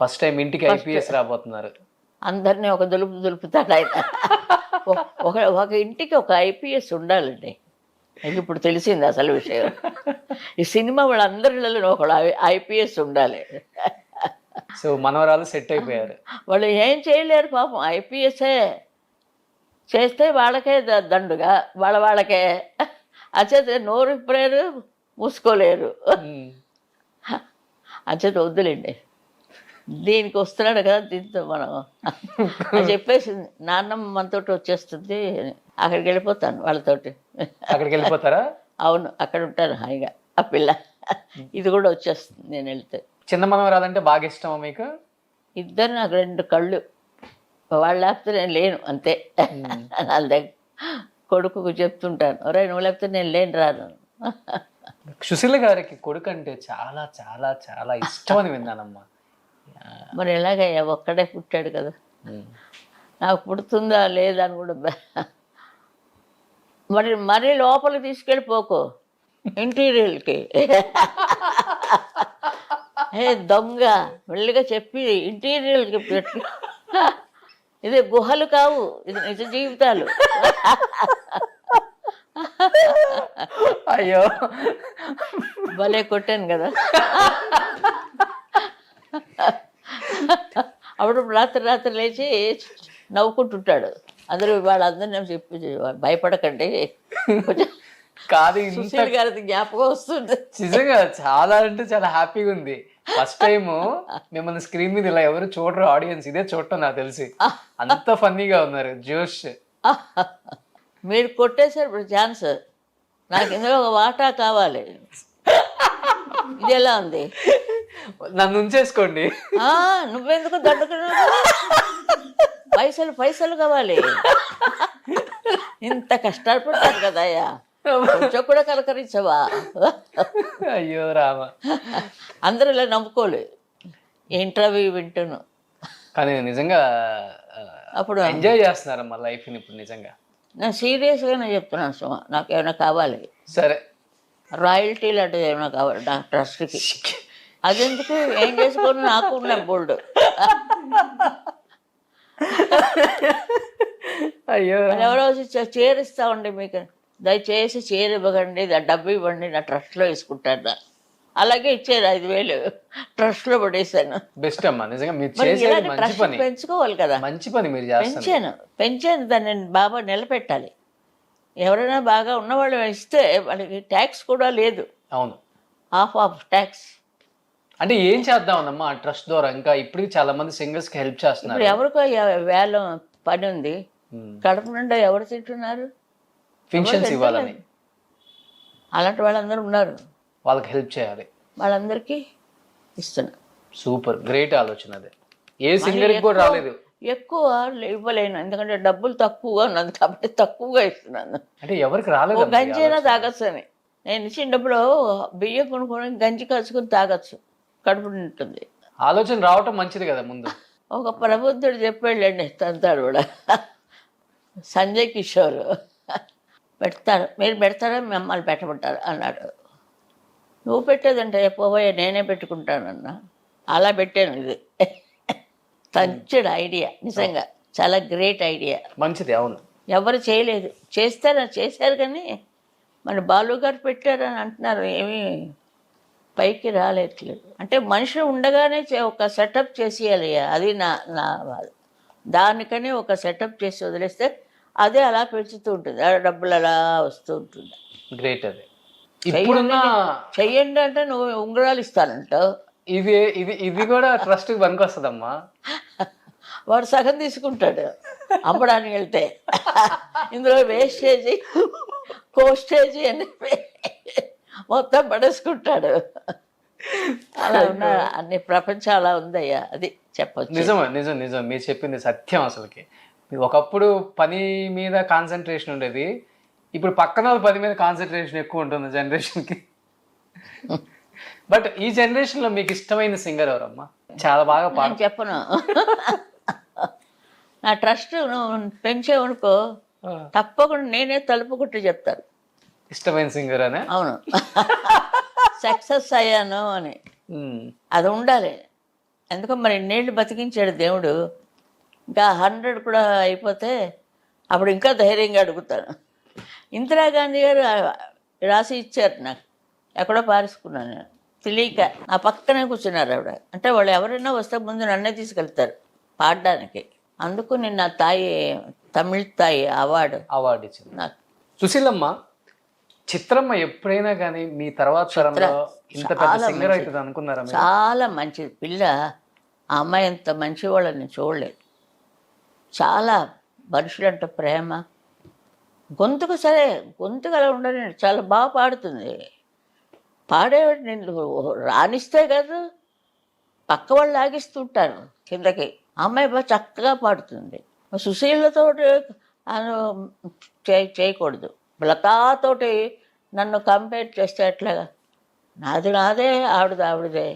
Speaker 2: ఫస్ట్ టైం ఇంటికి ఐపీఎస్ రాబోతున్నారు.
Speaker 3: అందరినీ ఒక దులుపుతాడు ఆయన. ఒక ఇంటికి ఒక ఐపీఎస్ ఉండాలండి. నాకు ఇప్పుడు తెలిసింది అసలు విషయం. ఈ సినిమా వాళ్ళందరిలో ఒకడు ఐపీఎస్ ఉండాలి.
Speaker 2: సో మనవరాలు సెట్ అయిపోయారు.
Speaker 3: వాళ్ళు ఏం చేయలేరు పాపం. ఐపీఎస్ఏ చేస్తే వాళ్ళకే దండుగా, వాళ్ళకే అచేత నోరు ఇప్పలేరు, మూసుకోలేరు. అచేత వద్దులేండి, దీనికి వస్తున్నాడు కదా, దీంతో మనం అని చెప్పేసి నాన్నమ్మ మనతోటి వచ్చేస్తుంది, అక్కడికి వెళ్ళిపోతాను వాళ్ళతోటి.
Speaker 2: అక్కడికి వెళ్ళిపోతారా?
Speaker 3: అవును, అక్కడ ఉంటాను హాయిగా. ఆ పిల్ల ఇది కూడా వచ్చేస్తుంది నేను వెళ్తే.
Speaker 2: చిన్న మనవరాలంటే బాగా ఇష్టమా మీకు?
Speaker 3: ఇద్దరు నాకు 2 కళ్ళు. వాళ్ళు లేకపోతే నేను లేను అంతే. వాళ్ళ దగ్గర కొడుకు చెప్తుంటాను, ఒరే నువ్వు లేకపోతే నేను లేను రాను.
Speaker 2: సుశీల గారికి కొడుకు అంటే చాలా చాలా చాలా ఇష్టం అని విన్నానమ్మా.
Speaker 3: మరి ఎలాగయ్యా, ఒక్కడే పుట్టాడు కదా, నాకు పుడుతుందా లేదా అని కూడా మరీ లోపలికి తీసుకెళ్ళిపోకు ఇంటీరియల్కి. దొంగ మెల్లిగా చెప్పి ఇంటీరియల్కి పెట్టి, ఇది గుహలు కావు, ఇది నిజ జీవితాలు.
Speaker 2: అయ్యో
Speaker 3: భలే కొట్టాను కదా. అప్పుడు రాత్రి లేచి నవ్వుకుంటుంటాడు. వాళ్ళందరినీ చెప్పి భయపడకండి,
Speaker 2: కాదు
Speaker 3: సుశీల్ గారి జ్ఞాపకం వస్తుంది.
Speaker 2: నిజంగా చాలా అంటే చాలా హ్యాపీగా ఉంది. ఫస్ట్ టైం మిమ్మల్ని స్క్రీన్ మీద ఇలా ఎవరు చూడరు, ఆడియన్స్ ఇదే చూడటం నాకు తెలిసి. అంత ఫన్నీగా ఉన్నారు, జోష్.
Speaker 3: మీరు కొట్టేశారు ఇప్పుడు ఛాన్స్, నాకు ఇందులో ఒక వాటా కావాలి. ఇది ఎలా ఉంది?
Speaker 2: నన్ను ఉంచేసుకోండి.
Speaker 3: నువ్వెందుకు దండుకున్నావు? పైసలు కావాలి. ఇంత కష్టపడతారు కదయ్యా, కొంచెం కూడా కలకరించవా?
Speaker 2: అయ్యో రామ.
Speaker 3: అందరూ ఇలా నమ్ముకోలేదు. ఇంటర్వ్యూ వింటును,
Speaker 2: కానీ నిజంగా
Speaker 3: అప్పుడు
Speaker 2: ఎంజాయ్ చేస్తున్నారమ్మా లైఫ్ని ఇప్పుడు నిజంగా.
Speaker 3: నేను సీరియస్గానే చెప్తున్నాను సుమా, నాకు ఏమైనా కావాలి.
Speaker 2: సరే,
Speaker 3: రాయల్టీ లాంటిది ఏమైనా కావాలి నా ట్రస్ట్కి. అదెందుకు, ఏం చేసుకోను, నాకు ఉన్న బోల్డ్.
Speaker 2: అయ్యో,
Speaker 3: ఎవరో చీర ఇస్తామండి మీకు, దయచేసి చీర ఇవ్వకండి, డబ్బు ఇవ్వండి, నా ట్రస్ట్లో వేసుకుంటాను. అలాగే ఇచ్చారు 5,000 ట్రస్ట్లో పడేశాను.
Speaker 2: బెస్ట్ అమ్మా, నిజంగా మీరు
Speaker 3: మరి
Speaker 2: చేసేది
Speaker 3: ఇలాగే
Speaker 2: మంచి
Speaker 3: ట్రస్ట్
Speaker 2: పని.
Speaker 3: పెంచుకోవాలి కదా.
Speaker 2: మంచి పని మీరు చేస్తారు.
Speaker 3: పెంచాను దాన్ని బాగా నిలబెట్టాలి. ఎవరైనా బాగా ఉన్నవాళ్ళు ఇస్తే వాళ్ళకి ట్యాక్స్ కూడా లేదు,
Speaker 2: అవును.
Speaker 3: Of tax.
Speaker 2: అంటే ఏం చేద్దామన్నమ్మా ఆ ట్రస్ట్ ద్వారా? ఇంకా ఇప్పుడు చాలా మంది సింగర్స్ కి హెల్ప్ చేస్తున్నారు.
Speaker 3: ఇప్పుడు ఎవరికో వేల పని ఉంది, కడుపు నిండా ఎవరు తింటున్నారు?
Speaker 2: ఫంక్షన్స్ ఇవ్వాలని
Speaker 3: అలాంటి వాళ్ళందరూ ఉన్నారు,
Speaker 2: వాళ్ళకి హెల్ప్ చేయాలి,
Speaker 3: వాళ్ళందరికీ ఇస్తున్నా.
Speaker 2: సూపర్, గ్రేట్ ఆలోచన అది. ఏ సింగర్ కూడా రాలేదు.
Speaker 3: ఎక్కువ ఇవ్వలేను, ఎందుకంటే డబ్బులు తక్కువగా ఉన్నది కాబట్టి తక్కువగా ఇస్తున్నాను.
Speaker 2: అంటే ఎవరికి రాలేదు.
Speaker 3: గంజి అయినా తాగొచ్చు అని నేను చిన్నప్పుడు బియ్యం కొనుక్కొని గంజి కలుసుకుని తాగొచ్చు, కడుపు నింటుంది.
Speaker 2: ఆలోచన రావటం మంచిది కదా ముందు.
Speaker 3: ఒక ప్రబుద్ధుడు చెప్పాడండి, తంతాడు కూడా, సంజయ్ కిషోర్ పెడతాడు, మీరు పెడతారా మిమ్మల్ని పెట్టమంటారు అన్నాడు. నువ్వు పెట్టేదంటే పోయే నేనే పెట్టుకుంటానన్నా. అలా పెట్టాను. ఇది తంచడు ఐడియా, నిజంగా చాలా గ్రేట్ ఐడియా,
Speaker 2: మంచిది. అవును,
Speaker 3: ఎవరు చేయలేదు. చేశారు కానీ మన బాలు గారు పెట్టారని అంటున్నారు, ఏమీ పైకి రాలేట్లేదు. అంటే మనిషి ఉండగానే ఒక సెటప్ చేసేయాలి, అది నా బాధ. దానికని ఒక సెటప్ చేసి వదిలేస్తే అదే అలా పెంచుతూ ఉంటుంది, ఆ డబ్బులు అలా వస్తూ ఉంటుంది.
Speaker 2: గ్రేట్. అది ఇప్పుడున్న
Speaker 3: చెయ్యండి అంటే నువ్వు ఉంగరాలు ఇస్తానంటావు.
Speaker 2: ఇది ఇది ఇది కూడా ట్రస్ట్ పనికి వస్తుందమ్మా.
Speaker 3: వాడు సగం తీసుకుంటాడు అమ్మడానికి వెళ్తే, ఇందులో వేస్టేజీ పోస్టేజీ అని మొత్తం పడేసుకుంటాడు. అలా ఉన్న అన్ని ప్రపంచం అలా ఉందయ్యా, అది చెప్పచ్చు.
Speaker 2: నిజమే, నిజం నిజం మీరు చెప్పింది సత్యం. అసలుకి ఒకప్పుడు పని మీద కాన్సన్ట్రేషన్ ఉండేది, ఇప్పుడు పక్కన పని మీద కాన్సన్ట్రేషన్ ఎక్కువ ఉంటుంది జనరేషన్కి. బట్ ఈ జనరేషన్లో మీకు ఇష్టమైన సింగర్ ఎవరమ్మా? చాలా బాగా
Speaker 3: నేను చెప్పను. నా ట్రస్ట్ నువ్వు పెంచేవనుకో తప్పకుండా నేనే తలుపు కొట్టి చెప్తాను
Speaker 2: ఇష్టమైన సింగర్ అనే.
Speaker 3: అవును, సక్సెస్ అయ్యాను అని అది ఉండాలి. ఎందుకో మరి ఇన్నేళ్ళు బతికించాడు దేవుడు, ఇంకా 100 కూడా అయిపోతే అప్పుడు ఇంకా ధైర్యంగా అడుగుతాను. ఇందిరాగాంధీ గారు రాసి ఇచ్చారు నాకు, ఎక్కడో పారేసుకున్నాను నేను తెలియక. నా పక్కనే కూర్చున్నారు ఆవిడ. అంటే వాళ్ళు ఎవరైనా వస్తే ముందు నన్నే తీసుకెళ్తారు పాడడానికి. అందుకు నేను నా తాయి తమిళ తాయి అవార్డు
Speaker 2: ఇచ్చింది
Speaker 3: నాకు.
Speaker 2: సుశీలమ్మ, చిత్రమ్మ ఎప్పుడైనా కానీ మీ తర్వాత తరంలో ఇంత పెద్ద సింగర్ అవుతుంది అనుకున్నారా?
Speaker 3: చాలా మంచిది పిల్ల. ఆ అమ్మాయి అంత మంచి వాళ్ళని చూడలేదు. చాలా మనుషులంటే ప్రేమ, గొంతుకు సరే గొంతుకు అలా ఉండని చాలా బాగా పాడుతుంది. పాడేవాడు నేను రాణిస్తే కాదు, పక్క వాళ్ళు లాగిస్తుంటారు కిందకి. అమ్మాయి బాగా చక్కగా పాడుతుంది. సుశీలతో చేయకూడదు, లతాతోటి నన్ను కంపేర్ చేస్తే ఎట్లాగా? నాదే ఆవిడదే.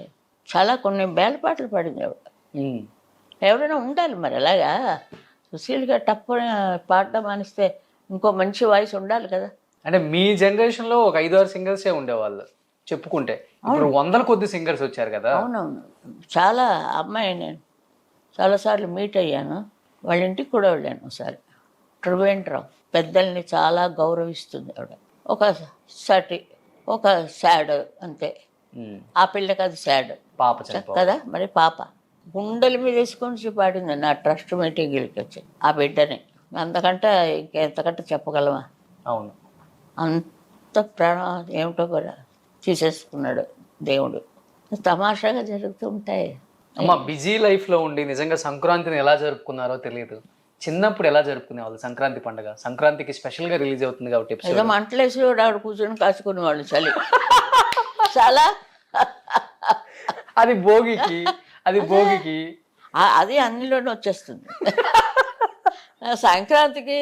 Speaker 3: చాలా కొన్ని బేలపాటలు పాడింది ఆవిడ. ఎవరైనా ఉండాలి మరి అలాగా. సుశీల్గా టప్పుని పాడడం అనిస్తే ఇంకో మంచి వాయిస్ ఉండాలి కదా.
Speaker 2: అంటే మీ జనరేషన్లో ఒక 5-6 సింగర్సే ఉండేవాళ్ళు చెప్పుకుంటే, ఇప్పుడు 100 కొద్ది సింగర్స్ వచ్చారు కదా.
Speaker 3: అవునవును, చాలా అమ్మాయి నేను చాలాసార్లు మీట్ అయ్యాను, వాళ్ళ ఇంటికి కూడా వెళ్ళాను ఒకసారి. త్రివేంద్రరావు పెద్దల్ని చాలా గౌరవిస్తుంది ఆవిడ. ఒక సాడ్ అంతే. ఆ పిల్లకి అది సాడ్
Speaker 2: పాప
Speaker 3: కదా. మరి పాప గుండెల మీద వేసుకొని పాడింది నా ట్రస్ట్ మీటింగ్కి వచ్చి ఆ బిడ్డని. అంతకంటే ఇంకెంతకంటే చెప్పగలమా?
Speaker 2: అవును,
Speaker 3: అంత ప్రాణం ఏమిటో కూడా తీసేసుకున్నాడు దేవుడు. తమాషాగా జరుగుతూ ఉంటాయి.
Speaker 2: అమ్మ, బిజీ లైఫ్లో ఉండి నిజంగా సంక్రాంతిని ఎలా జరుపుకున్నారో తెలియదు. చిన్నప్పుడు ఎలా జరుపుకునేవాళ్ళు సంక్రాంతి పండుగ? సంక్రాంతికి స్పెషల్గా రిలీజ్ అవుతుంది కాబట్టి
Speaker 3: ఏదో మంటలేసి ఆవిడ కూర్చొని కాచుకునేవాళ్ళు చలి చాలా.
Speaker 2: అది భోగికి
Speaker 3: అది అన్నిలోనే వచ్చేస్తుంది. సంక్రాంతికి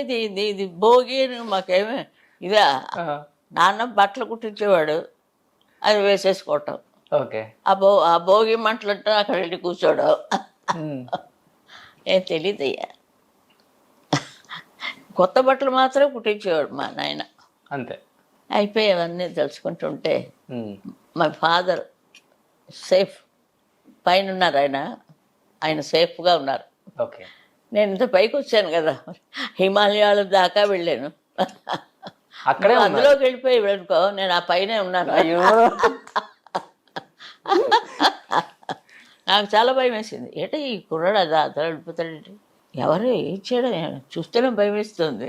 Speaker 3: ఇది భోగి మాకేమే ఇదే. నాన్న బట్టలు కుట్టించేవాడు, అది వేసేసుకోవటం.
Speaker 2: ఓకే,
Speaker 3: ఆ భోగి మంటలంటే అక్కడ వెళ్ళి కూర్చోవడం. ఏం తెలీదయ్యా. కొత్త బట్టలు మాత్రం కుట్టించేవాడు మా నాయన,
Speaker 2: అంతే.
Speaker 3: అయిపోయేవన్నీ తెలుసుకుంటుంటే మా ఫాదర్ సేఫ్ పైన ఉన్నారు, ఆయన సేఫ్గా ఉన్నారు.
Speaker 2: ఓకే,
Speaker 3: నేను ఇంత పైకి వచ్చాను కదా, హిమాలయాల దాకా వెళ్ళాను.
Speaker 2: అక్కడే
Speaker 3: అందులోకి వెళ్ళిపోయి వెళ్ళుకో, నేను ఆ పైనే ఉన్నాను. నాకు చాలా భయం వేసింది. ఏంటి ఈ కుర్రాడు అది అతను వెళ్ళిపోతాడేంటి, ఎవరు ఏం చేయడం చూస్తేనే భయం వేస్తుంది.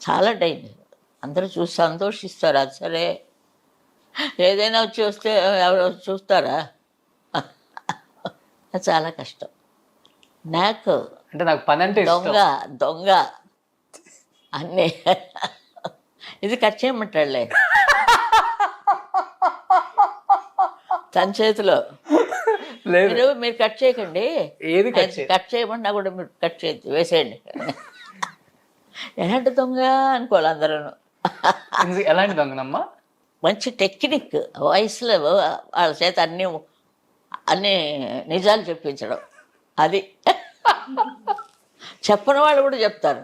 Speaker 3: చాలా డేంజర్. అందరూ చూసి సంతోషిస్తారు, అది సరే. ఏదైనా వచ్చి వస్తే ఎవరు చూస్తారా? అది చాలా కష్టం. నాకు
Speaker 2: అంటే నాకు పని అంటే
Speaker 3: దొంగ దొంగ అన్నీ. ఇది కట్ చేయమంటాడులే తన చేతిలో.
Speaker 2: లేదు,
Speaker 3: మీరు కట్ చేయకండి,
Speaker 2: ఏది
Speaker 3: కట్ చేయమన్నా కూడా మీరు కట్ చేయద్దు, వేసేయండి. ఎలాంటి దొంగ అనుకోవాలి అందరూ.
Speaker 2: ఎలాంటి దొంగనమ్మా?
Speaker 3: మంచి టెక్నిక్, వయసులో వాళ్ళ చేత అన్ని నిజాలు చెప్పించడం. అది చెప్పని వాళ్ళు కూడా చెప్తారు.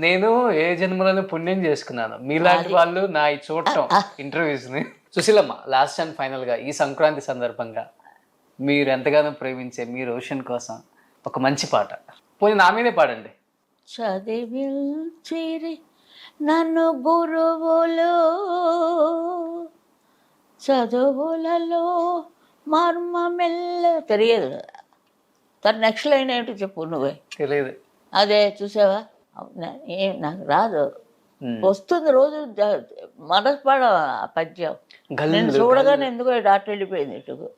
Speaker 2: నేను ఏ జన్మలను పుణ్యం చేసుకున్నాను మీలాంటి వాళ్ళు నా ఈ చూడటం ఇంటర్వ్యూస్ ని. సుశీలమ్మ, లాస్ట్ అండ్ ఫైనల్ గా ఈ సంక్రాంతి సందర్భంగా మీరు ఎంతగానో ప్రేమించే మీ రోషన్ కోసం ఒక మంచి పాట, పోయి నా మీదే పాడండి.
Speaker 3: చదివించిరి నన్ను గురువులు, చదువులలో మర్మమెల్ల తెలియదు. తన నెక్స్ట్ లైన్ ఏంటో చెప్పు నువ్వే.
Speaker 2: తెలియదు.
Speaker 3: అదే చూసావా, నాకు రాదు, వస్తుంది రోజు మనస్పాడ పద్యం. నేను చూడగానే ఎందుకో డాక్టర్ వెళ్ళిపోయింది ఇటుకు.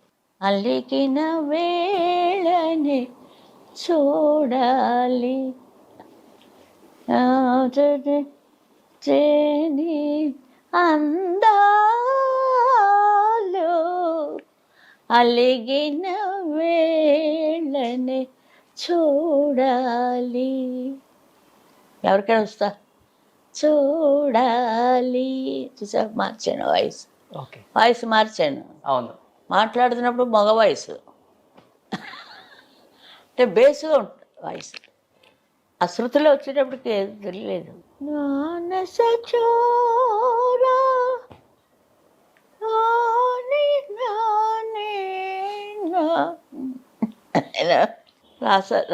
Speaker 3: అలికిన వేళని చూడాలి అందాలు, అలిగిన వేళని చూడాలి. ఎవరికైనా వస్తా చూడాలి. చూసా, మార్చాను వాయిస్ మార్చాను.
Speaker 2: అవును,
Speaker 3: మాట్లాడుతున్నప్పుడు మగ వాయిస్ అంటే బేస్గా ఉంటుంది వాయిస్. ఆ శృతిలో వచ్చేటప్పటికి ఏది తెలియలేదు.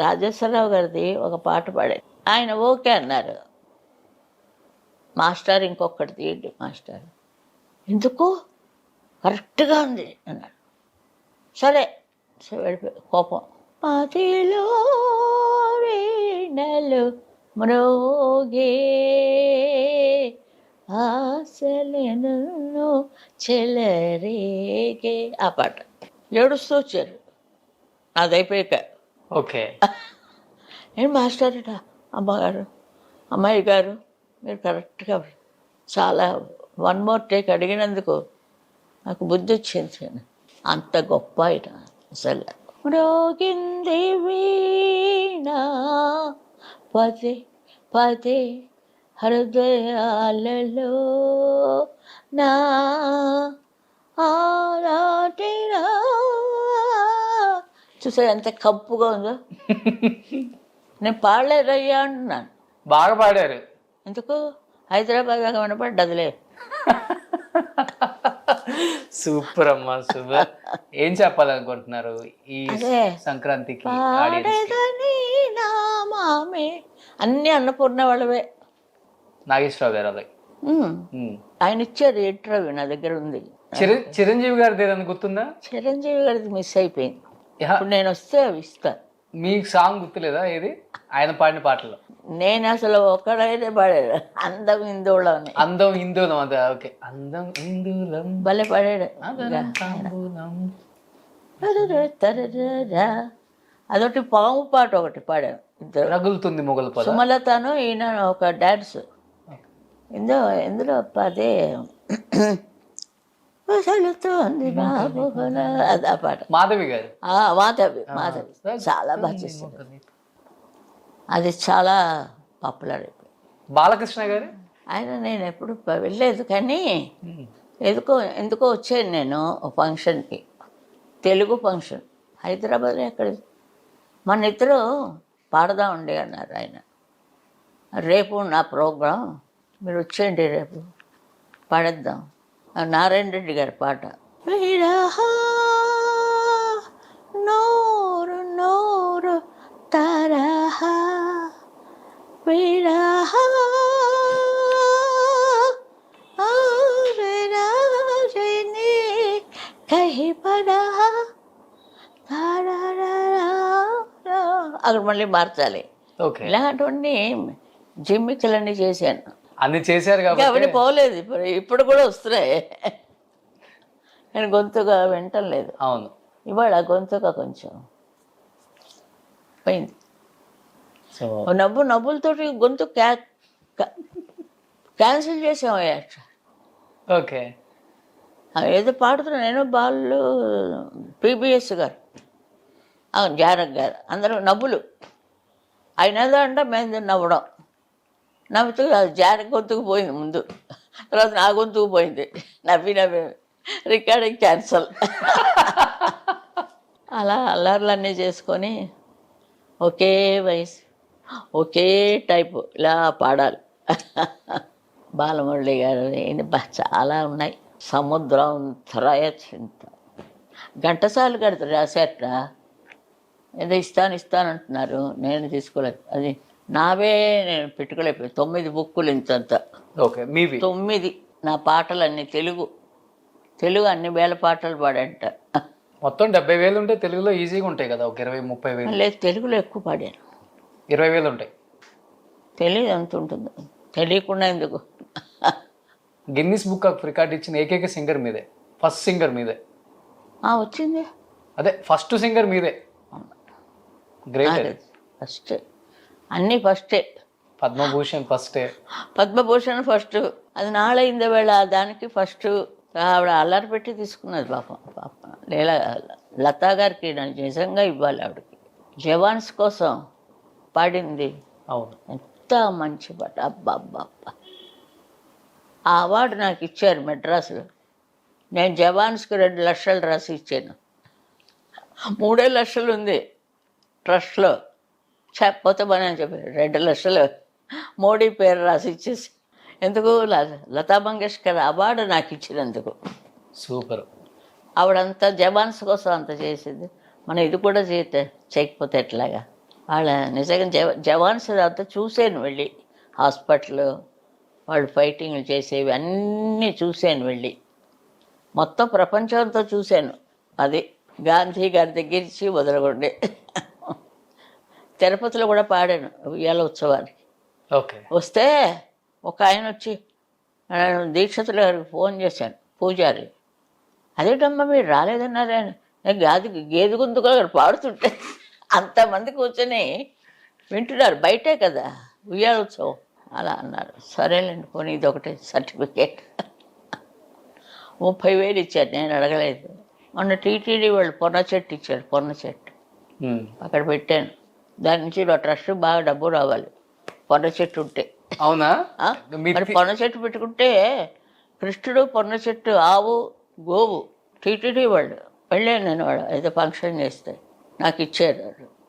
Speaker 3: రాజేశ్వరరావు గారిది ఒక పాట పాడారు, ఆయన ఓకే అన్నారు. మాస్టర్ ఇంకొకటి తీయండి మాస్టర్, ఎందుకు కరెక్ట్గా ఉంది అన్నాడు. సరే వెళ్ళిపోయి కోపం. పదిలో వీణలు మ్రోగే ఆశలను చెలరేగే, ఆ పాట ఏడుస్తూ వచ్చారు. అది అయిపోయాక
Speaker 2: ఓకే
Speaker 3: నేను మాస్టర్ అమ్మగారు అమ్మాయి గారు మీరు కరెక్ట్గా చాలా వన్ మోర్ టేక్ అడిగినందుకు నాకు బుద్ధి వచ్చింది. అంత గొప్ప ఆయన అసలు. మ్రోగింది వీణ పదే పదే హృదయాలలో నా ఆరాటిరా. చూసా ఎంత కప్పుగా ఉందో. నేను పాడలేదయ్యా అంటున్నాను.
Speaker 2: బాగా పాడారు.
Speaker 3: ఎందుకు హైదరాబాద్ దాకా వినపడ్డదిలే.
Speaker 2: సూపర్ అమ్మా, సూపర్. ఏం చెప్పాలనుకుంటున్నారు ఈ సంక్రాంతికి?
Speaker 3: మామే అన్ని అన్నపూర్ణ వాళ్ళవే.
Speaker 2: నాగేశ్వరరావు గారు అలాగే
Speaker 3: ఆయన ఇచ్చారు ఇంటర్వ్యూ, నా దగ్గర ఉంది.
Speaker 2: చిరంజీవి గారిది ఏదైనా గుర్తుందా?
Speaker 3: చిరంజీవి గారిది మిస్ అయిపోయింది. ఇప్పుడు నేను వస్తే అవి ఇస్తాను.
Speaker 2: మీకు సాంగ్ గుర్తులేదా ఏది ఆయన పాడిన పాటలో?
Speaker 3: నేను అసలు ఒక్కడైతే పాడాడు, అందం ఇందులో.
Speaker 2: అందం ఇందులం, అదే ఓకే. అందం ఇందులం
Speaker 3: భలే పాడాడు. అదొకటి పాము పాట ఒకటి పాడాను.
Speaker 2: రగులుతుంది మొగలు పద,
Speaker 3: సుమలతను ఈయన ఒక డాన్స్. ఎందులో అదే అది ఆ పాట.
Speaker 2: మాధవి గారు,
Speaker 3: మాధవి చాలా బాగా చేశారు. అది చాలా పాపులర్ అయిపోయింది.
Speaker 2: బాలకృష్ణ గారు
Speaker 3: ఆయన నేను ఎప్పుడు వెళ్ళలేదు, కానీ ఎందుకో వచ్చాను నేను ఫంక్షన్కి, తెలుగు ఫంక్షన్ హైదరాబాద్లో. ఎక్కడ మన ఇద్దరు పాడదామండి అన్నారు ఆయన. రేపు నా ప్రోగ్రాం, మీరు వచ్చేయండి రేపు పాడేద్దాం. నారాయణ రెడ్డి గారి పాట. నోరు నోరు తరహ విరహ హే పదా అక్కడ మళ్ళీ మార్చాలి.
Speaker 2: ఓకే,
Speaker 3: ఇలాంటివన్నీ జిమ్మికలన్నీ చేశాను.
Speaker 2: అన్ని చేశారు
Speaker 3: ఇంకా
Speaker 2: కాబట్టి
Speaker 3: అవన్నీ పోలేదు. ఇప్పుడు కూడా వస్తున్నాయి. నేను గొంతుగా వింటం లేదు.
Speaker 2: అవును.
Speaker 3: ఇవాళ గొంతుగా కొంచెం పోయింది.
Speaker 2: సో
Speaker 3: నవ్వులతోటి గొంతు క్యాన్సిల్ చేసామయ్యా.
Speaker 2: ఓకే,
Speaker 3: ఏదో పాడుతున్నా నేను, బాలు, పిబిఎస్ గారు, జానక్ గారు, అందరూ నవ్వులు. ఆయన ఏదో అంటే మేము నవ్వడం, నవ్వుతూ జానక్ గొంతుకు పోయింది ముందు, తర్వాత నా గొంతుకు పోయింది. నవ్వి రికార్డింగ్ క్యాన్సల్. అలా అల్లర్లన్నీ చేసుకొని ఒకే వయసు ఒకే టైపు ఇలా పాడాలి. బాలమురళి గారు చాలా ఉన్నాయి. సముద్రం త్రయ చింత, ఘంటసాల గారు రాశారట. ఏదో ఇస్తానంటున్నారు, నేను తీసుకోలేదు. అది నావే నేను పెట్టుకోలేకపోయాను. 9 బుక్కులు ఇంతంత.
Speaker 2: ఓకే, మీవి
Speaker 3: 9. నా పాటలన్నీ తెలుగు అన్ని వేల పాటలు పాడంట.
Speaker 2: మొత్తం 70,000 ఉంటే తెలుగులో ఈజీగా ఉంటాయి కదా, ఒక 20-30,000.
Speaker 3: లేదు, తెలుగులో ఎక్కువ పాడాను.
Speaker 2: 20,000 ఉంటాయి.
Speaker 3: తెలియదు ఎంత ఉంటుందో, తెలియకుండా ఎందుకు.
Speaker 2: గిన్నిస్ బుక్ ఆఫ్ రికార్డ్ ఇచ్చిన ఏకైక సింగర్ మీదే, ఫస్ట్ సింగర్ మీదే.
Speaker 3: వచ్చింది.
Speaker 2: అదే ఫస్ట్ సింగర్ మీదే. గ్రేట్.
Speaker 3: ఫస్ట్ అన్నీ ఫస్టే.
Speaker 2: పద్మభూషణ్ ఫస్టే.
Speaker 3: పద్మభూషణ్ ఫస్ట్. అది నాళైంది వేళ దానికి ఫస్ట్. ఆవిడ అల్లరి పెట్టి తీసుకున్నది పాపం. లతా గారికి నిజంగా ఇవ్వాలి ఆవిడకి. జవాన్స్ కోసం పాడింది.
Speaker 2: అవును,
Speaker 3: ఎంత మంచి పాట. అబ్బా. ఆ అవార్డు నాకు ఇచ్చారు మెడ్రాస్లో. నేను జవాన్స్కి 2 లక్షలు రాసి ఇచ్చాను. 3 లక్షలు ఉంది ట్రస్ట్లో. చెప్పపోతే పని అని చెప్పి 2 లక్షలు మోడీ పేరు రాసి ఇచ్చేసి, ఎందుకు లతా మంగేష్కర్ అవార్డు నాకు ఇచ్చినందుకు.
Speaker 2: సూపర్.
Speaker 3: ఆవిడంతా జవాన్స్ కోసం అంత చేసింది. మనం ఇది కూడా చేయకపోతే ఎట్లాగా. వాళ్ళ నిజంగా జవాన్స్ అంతా చూశాను వెళ్ళి. హాస్పిటల్ వాళ్ళు ఫైటింగ్లు చేసేవి అన్నీ చూశాను వెళ్ళి. మొత్తం ప్రపంచంతో చూశాను. అది గాంధీ గారి దగ్గర నుంచి వదలగొండే. తిరుపతిలో కూడా పాడాను ఉయ్యాల ఉత్సవానికి.
Speaker 2: ఓకే,
Speaker 3: వస్తే ఒక ఆయన వచ్చి దీక్షితుల గారికి ఫోన్ చేశాను, పూజారి. అదేటమ్మా మీరు రాలేదన్నారే. నేను గేదె గొంతుగా పాడుతుంటే అంతమంది కూర్చొని వింటున్నారు, బయటే కదా ఉయ్యాల ఉత్సవం. అలా అన్నారు. సరేలేండి పోనీ ఇది ఒకటే సర్టిఫికేట్. 30,000 ఇచ్చారు, నేను అడగలేదు. మొన్న టీటీడీ వాళ్ళు పొన్న చెట్టు ఇచ్చారు. పొన్న చెట్టు అక్కడ పెట్టాను. దాని నుంచి ట్రస్ట్ బాగా డబ్బు రావాలి పొన్న చెట్టు ఉంటే.
Speaker 2: అవునా?
Speaker 3: మరి పొన్న చెట్టు పెట్టుకుంటే కృష్ణుడు, పొన్న చెట్టు, ఆవు, గోవు. టీటీడీ వాళ్ళు వెళ్ళాను నేను. వాళ్ళు ఏదో ఫంక్షన్ చేస్తే నాకు ఇచ్చారు.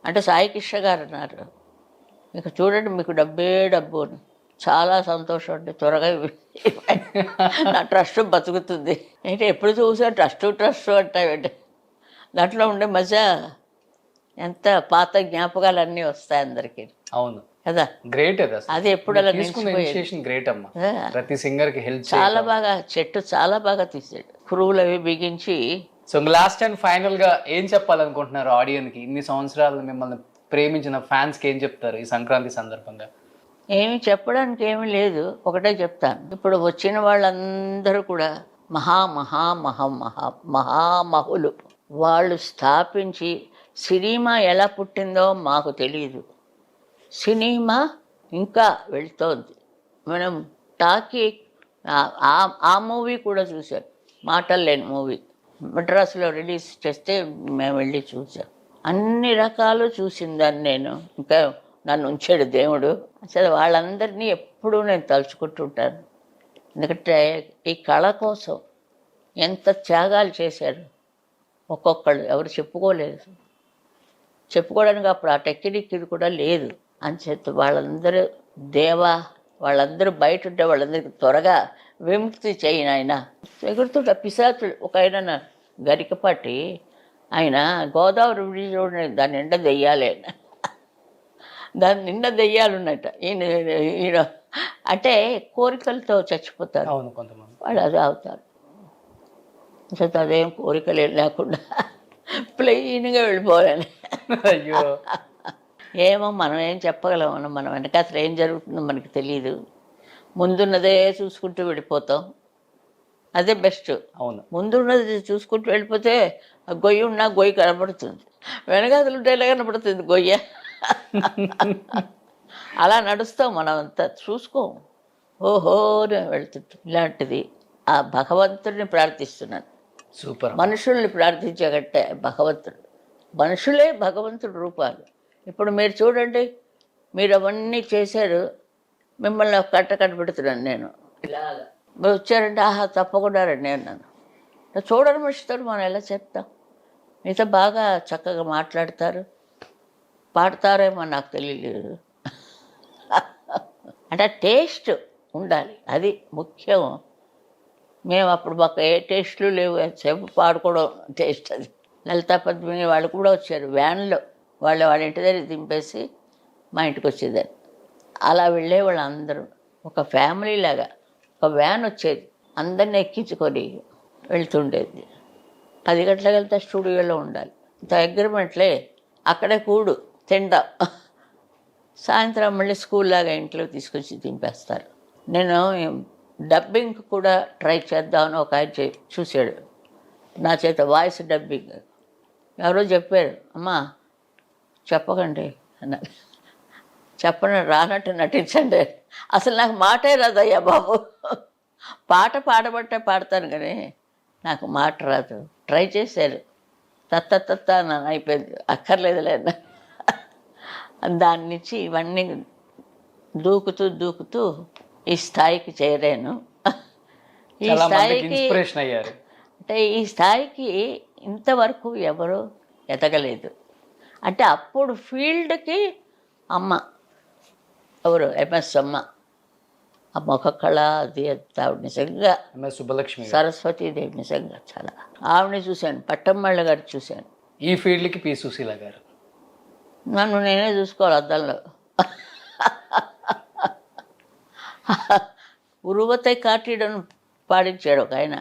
Speaker 3: అంటే సాయి కృష్ణ గారు అన్నారు, మీకు చూడండి మీకు డబ్బే డబ్బు. చాలా సంతోషం అండి, త్వరగా నా ట్రస్ట్ బతుకుతుంది. అంటే ఎప్పుడు చూసా ట్రస్ట్ అంటావేంటి. దాంట్లో ఉండే మజా ఎంత పాత జ్ఞాపకాలన్నీ వస్తాయి అందరికి.
Speaker 2: అవును
Speaker 3: కదా,
Speaker 2: గ్రేట్.
Speaker 3: అది ఎప్పుడు అలా
Speaker 2: గ్రేట్ అమ్మా. ప్రతి సింగర్ కి హెల్ప్
Speaker 3: చాలా బాగా. చెట్టు చాలా బాగా తీసాడు. పురుగులు అవి బిగించి.
Speaker 2: సో లాస్ట్ అండ్ ఫైనల్ గా ఏం చెప్పాలనుకుంటున్నారు ఆడియన్స్ కి? ఇన్ని సంవత్సరాలు మిమ్మల్ని ప్రేమించిన ఫ్యాన్స్ కి ఏం చెప్తారు ఈ సంక్రాంతి సందర్భంగా?
Speaker 3: ఏమి చెప్పడానికి ఏమీ లేదు, ఒకటే చెప్తాను. ఇప్పుడు వచ్చిన వాళ్ళందరూ కూడా మహామహులు. వాళ్ళు స్థాపించి సినిమా ఎలా పుట్టిందో మాకు తెలియదు. సినిమా ఇంకా వెళ్తోంది. మనం టాకీ ఆ మూవీ కూడా చూసాం, మాటలు లేని మూవీ. మద్రాసులో రిలీజ్ చేస్తే మేము వెళ్ళి చూసాం. అన్ని రకాలు చూసిందాన్ని నేను. ఇంకా నన్ను ఉంచాడు దేవుడు. అసలు వాళ్ళందరినీ ఎప్పుడూ నేను తలుచుకుంటుంటాను. ఎందుకంటే ఈ కళ కోసం ఎంత త్యాగాలు చేశారు ఒక్కొక్కళ్ళు. ఎవరు చెప్పుకోవడానికి అప్పుడు ఆ టెక్నిక్ ఇది కూడా లేదు. అంచేత వాళ్ళందరూ వాళ్ళందరూ బయట ఉంటే వాళ్ళందరికీ త్వరగా విముక్తి చేయను. ఆయన ఎగురుతుంట పిశాచులు. ఒక ఆయన గరికపాటి, ఆయన గోదావరి బ్రిడ్జ్ దాని నిండా దెయ్యాలి. ఆయన దాని నిండా దెయ్యాలు ఉన్నట్ట. ఈయన అంటే కోరికలతో చచ్చిపోతారు
Speaker 2: అవును, కొంతమంది
Speaker 3: వాళ్ళు. అది అవుతారు. చేత అదేం కోరికలు లేకుండా ప్లెయిన్గా వెళ్ళిపోవాలని.
Speaker 2: అయ్యో.
Speaker 3: ఏమో మనం ఏం చెప్పగలం, మనం వెనక అసలు ఏం జరుగుతుందో మనకి తెలియదు. ముందున్నదే చూసుకుంటూ వెళ్ళిపోతాం, అదే బెస్ట్.
Speaker 2: అవును.
Speaker 3: ముందున్నది చూసుకుంటూ వెళ్ళిపోతే ఆ గొయ్యి ఉన్నా గొయ్యి కనబడుతుంది, వెనకాతలు ఉంటేలా కనబడుతుంది గొయ్య. అలా నడుస్తాం మనం అంతా, చూసుకోం, ఓహో వెళ్తుంటాం. ఇలాంటిది ఆ భగవంతుడిని ప్రార్థిస్తున్నాను.
Speaker 2: సూపర్.
Speaker 3: మనుషుల్ని ప్రార్థించగట్టే భగవంతుడు, మనుషులే భగవంతుడి రూపాలు. ఇప్పుడు మీరు చూడండి, మీరు అవన్నీ చేశారు, మిమ్మల్ని ఒక కట్ట కనిపెడుతున్నాను నేను ఇలాగా. మీరు వచ్చారంటే ఆహా తప్పకుండా రండి అన్నాను. చూడని మనిషితో మనం ఎలా చెప్తాం? మీతో బాగా చక్కగా మాట్లాడతారు, పాడతారేమో నాకు తెలియలేదు. అంటే టేస్ట్ ఉండాలి, అది ముఖ్యం. మేము అప్పుడు మాకు ఏ టేస్ట్లు లేవు, ఎంతసేపు పాడుకోవడం టేస్ట్. అది లలితా పద్మిని వాళ్ళు కూడా వచ్చారు వ్యాన్లో, వాళ్ళ ఇంటి దగ్గర దింపేసి మా ఇంటికి వచ్చేదాన్ని. అలా వెళ్ళేవాళ్ళు అందరూ, ఒక ఫ్యామిలీ లాగా. ఒక వ్యాన్ వచ్చేది, అందరిని ఎక్కించుకొని వెళ్తుండేది. 10 గంటలకు వెళ్తే స్టూడియోలో ఉండాలి. అగ్రిమెంట్లే, అక్కడే కూడు తింటాం, సాయంత్రం మళ్ళీ స్కూల్ లాగా ఇంట్లో తీసుకొచ్చి దింపేస్తారు. నేను డబ్బింగ్ కూడా ట్రై చేద్దామని ఒక ఆయన చూశాడు నా చేత, వాయిస్ డబ్బింగ్. ఎవరో చెప్పారు, అమ్మా చెప్పకండి అన్నారు. చెప్పను, రానట్టు నటించండి. అసలు నాకు మాటే రాదయ్యా బాబు, పాట పాడబట్టే పాడతాను కానీ నాకు మాట రాదు. ట్రై చేశారు, తత్త నన్ను అయిపోయింది, అక్కర్లేదులే. దాని నుంచి ఇవన్నీ దూకుతూ ఈ స్థాయికి చేరాను. ఈ స్థాయికి
Speaker 2: ఇన్స్పిరేషన్ అయ్యారు.
Speaker 3: అంటే ఈ స్థాయికి ఇంతవరకు ఎవరు ఎదగలేదు. అంటే అప్పుడు ఫీల్డ్కి అమ్మ, ఎవరు ఎంఎస్ అమ్మ, ఆ ముఖ కళ అది ఆవిడ నిజంగా,
Speaker 2: ఎంఎస్ సుబ్బలక్ష్మి,
Speaker 3: సరస్వతీదేవి నిజంగా చాలా. ఆవిడని చూశాను, పట్టమ్మళ్ళ గారు చూశాను.
Speaker 2: ఈ ఫీల్డ్కి పి సుశీల గారు.
Speaker 3: నన్ను నేనే చూసుకోవాలి అద్దంలో. ఉరువతై కాటీడని పాడించాడు ఒక ఆయన,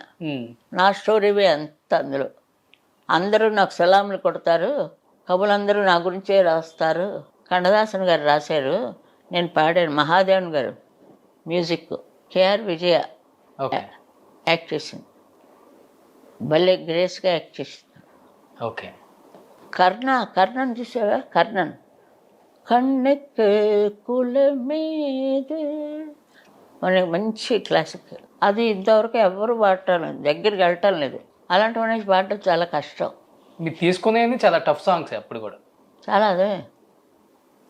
Speaker 3: నా స్టోరీవే అంత. అందులో అందరూ నాకు సలాములు కొడతారు, కవులందరూ నా గురించే రాస్తారు. కన్నదాసన్ గారు రాశారు, నేను పాడాను. మహాదేవన్ గారు మ్యూజిక్, కేఆర్ విజయ యాక్ట్ చేసింది, భలే గ్రేస్గా యాక్ట్ చేసింది.
Speaker 2: ఓకే.
Speaker 3: కర్ణన్ చూసావా? కర్ణన్ కన్నెక్కే కుల మీద, మనకి మంచి క్లాసిక్. అది ఇంతవరకు ఎవరు పాడటం లేదు, దగ్గరికి వెళ్ళటం లేదు. అలాంటివన్నీ పాడటం చాలా కష్టం.
Speaker 2: మీరు తీసుకునేది చాలా టఫ్ సాంగ్స్ అప్పుడు కూడా.
Speaker 3: చాలా అదే,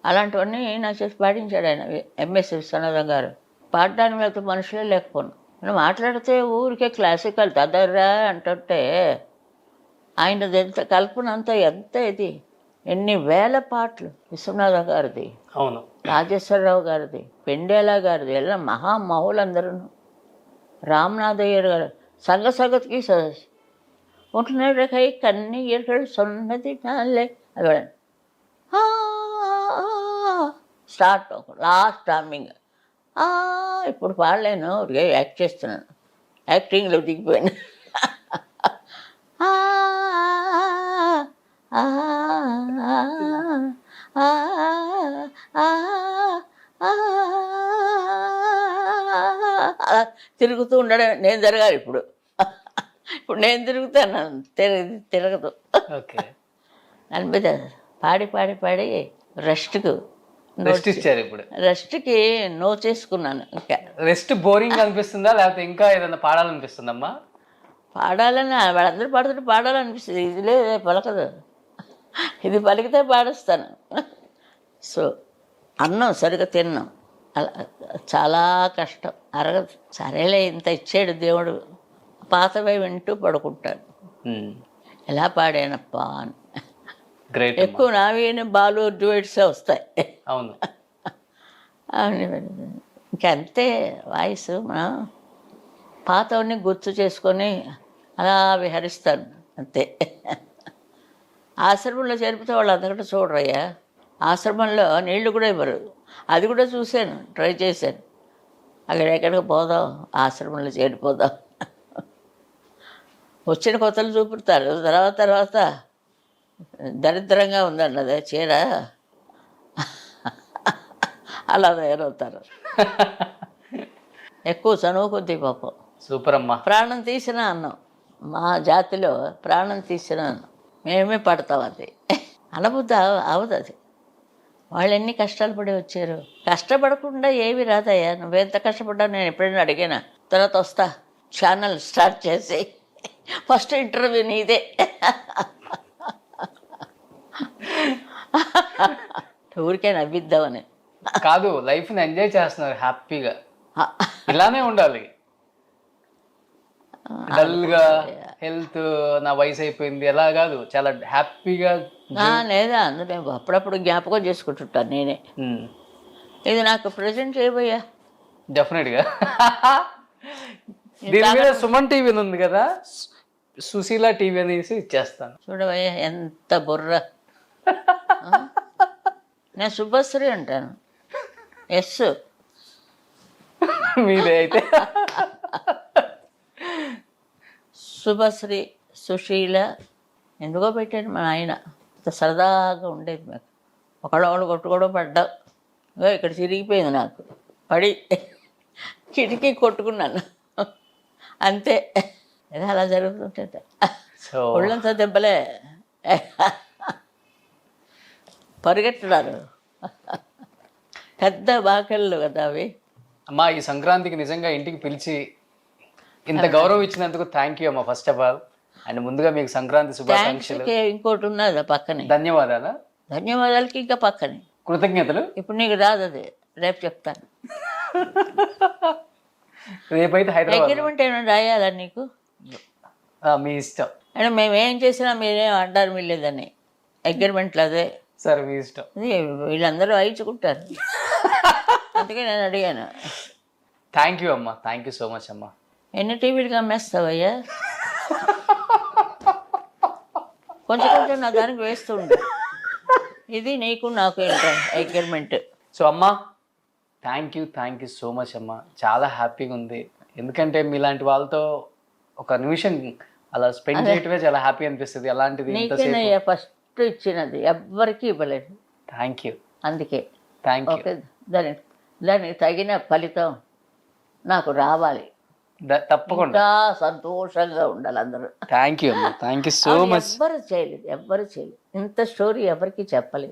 Speaker 3: అలాంటివన్నీ నా చేసి పాడించాడు ఆయన, ఎంఎస్ విశ్వనాథం గారు. పాడడానికి వెళ్తే మనుషులే లేకపోను, మనం మాట్లాడితే ఊరికే క్లాసికల్ తదర్రా అంటుంటే ఆయనది ఎంత కల్పన, అంతా ఎంత ఇది, ఎన్ని వేల పాటలు. విశ్వనాథం గారిది,
Speaker 2: అవును,
Speaker 3: రాజేశ్వరరావు గారిది, పెండేలా గారిది, ఎలా మహామహులందరూ. రామనాథయ్యర్ గారు సంగతికి ఉంటున్నాడు కై కన్నీయர்கள் సొన్నది నాలే, అది స్టార్ట్ లాస్ట్ టామింగ్. ఇప్పుడు పాడలేను, యాక్ట్ చేస్తున్నాను, యాక్టింగ్లో దిగిపోయాను. తిరుగుతూ ఉండడం, నేను జరగాలి ఇప్పుడు. ఇప్పుడు నేను తిరుగుతాను, తిరగదు. దాని మీద పాడి రెస్ట్
Speaker 2: ఇచ్చారు. ఇప్పుడు
Speaker 3: రెస్ట్కి నో చేసుకున్నాను. ఇంకా
Speaker 2: రెస్ట్ బోరింగ్ అనిపిస్తుందా, లేకపోతే ఇంకా ఏదైనా పాడాలనిపిస్తుందమ్మా?
Speaker 3: పాడాలని వాళ్ళందరూ పాడుతుంటే పాడాలనిపిస్తుంది, ఇదిలే పలకదు, ఇది పలికితే పాడేస్తాను. సో అన్నం సరిగ్గా తిన్నాం, అలా చాలా కష్టం, అరగదు. సరేలే ఇంత ఇచ్చాడు దేవుడు, పాతవే వింటూ పడుకుంటాడు. ఎలా పాడానప్పా అని. ఎక్కువ నావేనే బాలు డ్యూయట్సే వస్తాయి.
Speaker 2: అవును,
Speaker 3: ఇంకంతే వాయిస్. మనం పాతవన్నీ గుర్తు చేసుకొని అలా విహరిస్తాను అంతే. ఆశ్రమంలో చేరిపితే వాళ్ళు అంతకంటే చూడరయ్యా, ఆశ్రమంలో నీళ్లు కూడా ఇవ్వరు. అది కూడా చూశాను, ట్రై చేశాను. అక్కడ ఎక్కడికి పోదాం, ఆశ్రమంలో చేరిపోదాం. వచ్చిన కొత్తలు చూపుతారు, తర్వాత దరిద్రంగా ఉందండి అదే చీర, అలా తయారవుతారు. ఎక్కువ చనువు కొద్ది పాపం.
Speaker 2: సూపర్ అమ్మా.
Speaker 3: ప్రాణం తీసిన అన్నం, మా జాతిలో ప్రాణం తీసిన అన్నం మేమే పడతాం. అది అనబుద్ధి అవదు. అది వాళ్ళు ఎన్ని కష్టాలు పడి వచ్చారు. కష్టపడకుండా ఏమి రాదయ్యా. నువ్వెంత కష్టపడ్డావు నేను ఎప్పుడైనా అడిగినా. తర్వాత వస్తా ఛానల్ స్టార్ట్ చేసి ఫస్ట్ ఇంటర్వ్యూ నీదే. ఊరికే నవ్విద్దామని
Speaker 2: కాదు, లైఫ్ని ఎంజాయ్ చేస్తున్నారు హ్యాపీగా. ఇలానే ఉండాలి. డల్గా హెల్త్ నా వయసు అయిపోయింది ఎలా కాదు, చాలా హ్యాపీగా.
Speaker 3: లేదా అందులో అప్పుడప్పుడు జ్ఞాపకం చేసుకుంటుంటాను నేనే. ఇది నాకు ప్రజెంట్ చేయబోయా.
Speaker 2: డెఫినెట్గా. దీని మీద సుమన్ టీవీ ఉంది కదా, సుశీల టీవీ అనేసి ఇచ్చేస్తాను.
Speaker 3: చూడవయ్యా ఎంత బుర్ర. నేను శుభశ్రీ అంటాను. ఎస్
Speaker 2: మీదే అయితే.
Speaker 3: శుభశ్రీ సుశీల ఎందుకో పెట్టాను మా ఆయన. అంత సరదాగా ఉండేది మాకు. ఒకళ్ళు కొట్టుకోవడం పడ్డా ఇక్కడ చిరిగిపోయింది నాకు. పడి కిటికీ కొట్టుకున్నాను అంతే. ఏదో అలా జరుగుతుంటుంది. ఒళ్ళంతా దెబ్బలే, పరిగెట్టున్నారు. పెద్ద బాకెళ్ళు కదా అవి.
Speaker 2: అమ్మా ఈ సంక్రాంతికి నిజంగా ఇంటికి పిలిచి ఇంత గౌరవం ఇచ్చినందుకు థ్యాంక్ యూ అమ్మా ఫస్ట్ ఆఫ్ ఆల్. అండ్ ముందుగా మీకు సంక్రాంతి శుభాకాంక్షలు.
Speaker 3: ఇంకోటి ఉన్నది పక్కనే.
Speaker 2: ధన్యవాదాలు.
Speaker 3: ధన్యవాదాలకి ఇంకా పక్కనే
Speaker 2: కృతజ్ఞతలు.
Speaker 3: ఇప్పుడు నీకు రాదు అది, రేపు చెప్తాను.
Speaker 2: రేపైతే హైదరాబాద్.
Speaker 3: అగ్రిమెంట్ ఏమైనా రాయాలా నీకు?
Speaker 2: మీ ఇష్టం.
Speaker 3: అంటే మేమేం చేసినా మీరేం అంటారు వీళ్ళేదని. అగ్రిమెంట్లు అదే
Speaker 2: సరే మీ ఇష్టం.
Speaker 3: వీళ్ళందరూ అయించుకుంటారు. అందుకే నేను అడిగాను.
Speaker 2: థ్యాంక్ యూ అమ్మా, థ్యాంక్ యూ సో మచ్ అమ్మా.
Speaker 3: ఎన్ని టీవీలుగా అమ్మేస్తావయ్యా? కొంచెం కొంచెం నా దానికి వేస్తుండు. ఇది నీకు నాకు ఏంటో అగ్రిమెంట్.
Speaker 2: సో అమ్మా థ్యాంక్ యూ సో మచ్ అమ్మా. చాలా హ్యాపీగా ఉంది. ఎందుకంటే మీలాంటి వాళ్ళతో ఒక నిమిషం అలా స్పెండ్ చేయటమే చాలా హ్యాపీ అనిపిస్తుంది. అలాంటిది
Speaker 3: నీకేనయ్యా ఫస్ట్ ఇచ్చినది, ఎవ్వరికి ఇవ్వలేదు.
Speaker 2: Thank you.
Speaker 3: అందుకే
Speaker 2: థ్యాంక్ యూ.
Speaker 3: ఓకే, దానికి తగిన ఫలితం నాకు రావాలి.
Speaker 2: తప్పకుండా.
Speaker 3: ఇంకా సంతోషంగా ఉండాలి అందరూ.
Speaker 2: థ్యాంక్ యూ అమ్మా, థ్యాంక్ యూ సో మచ్.
Speaker 3: ఎవ్వరు చేయలేదు ఇంత స్టోరీ ఎవరికి చెప్పలేదు.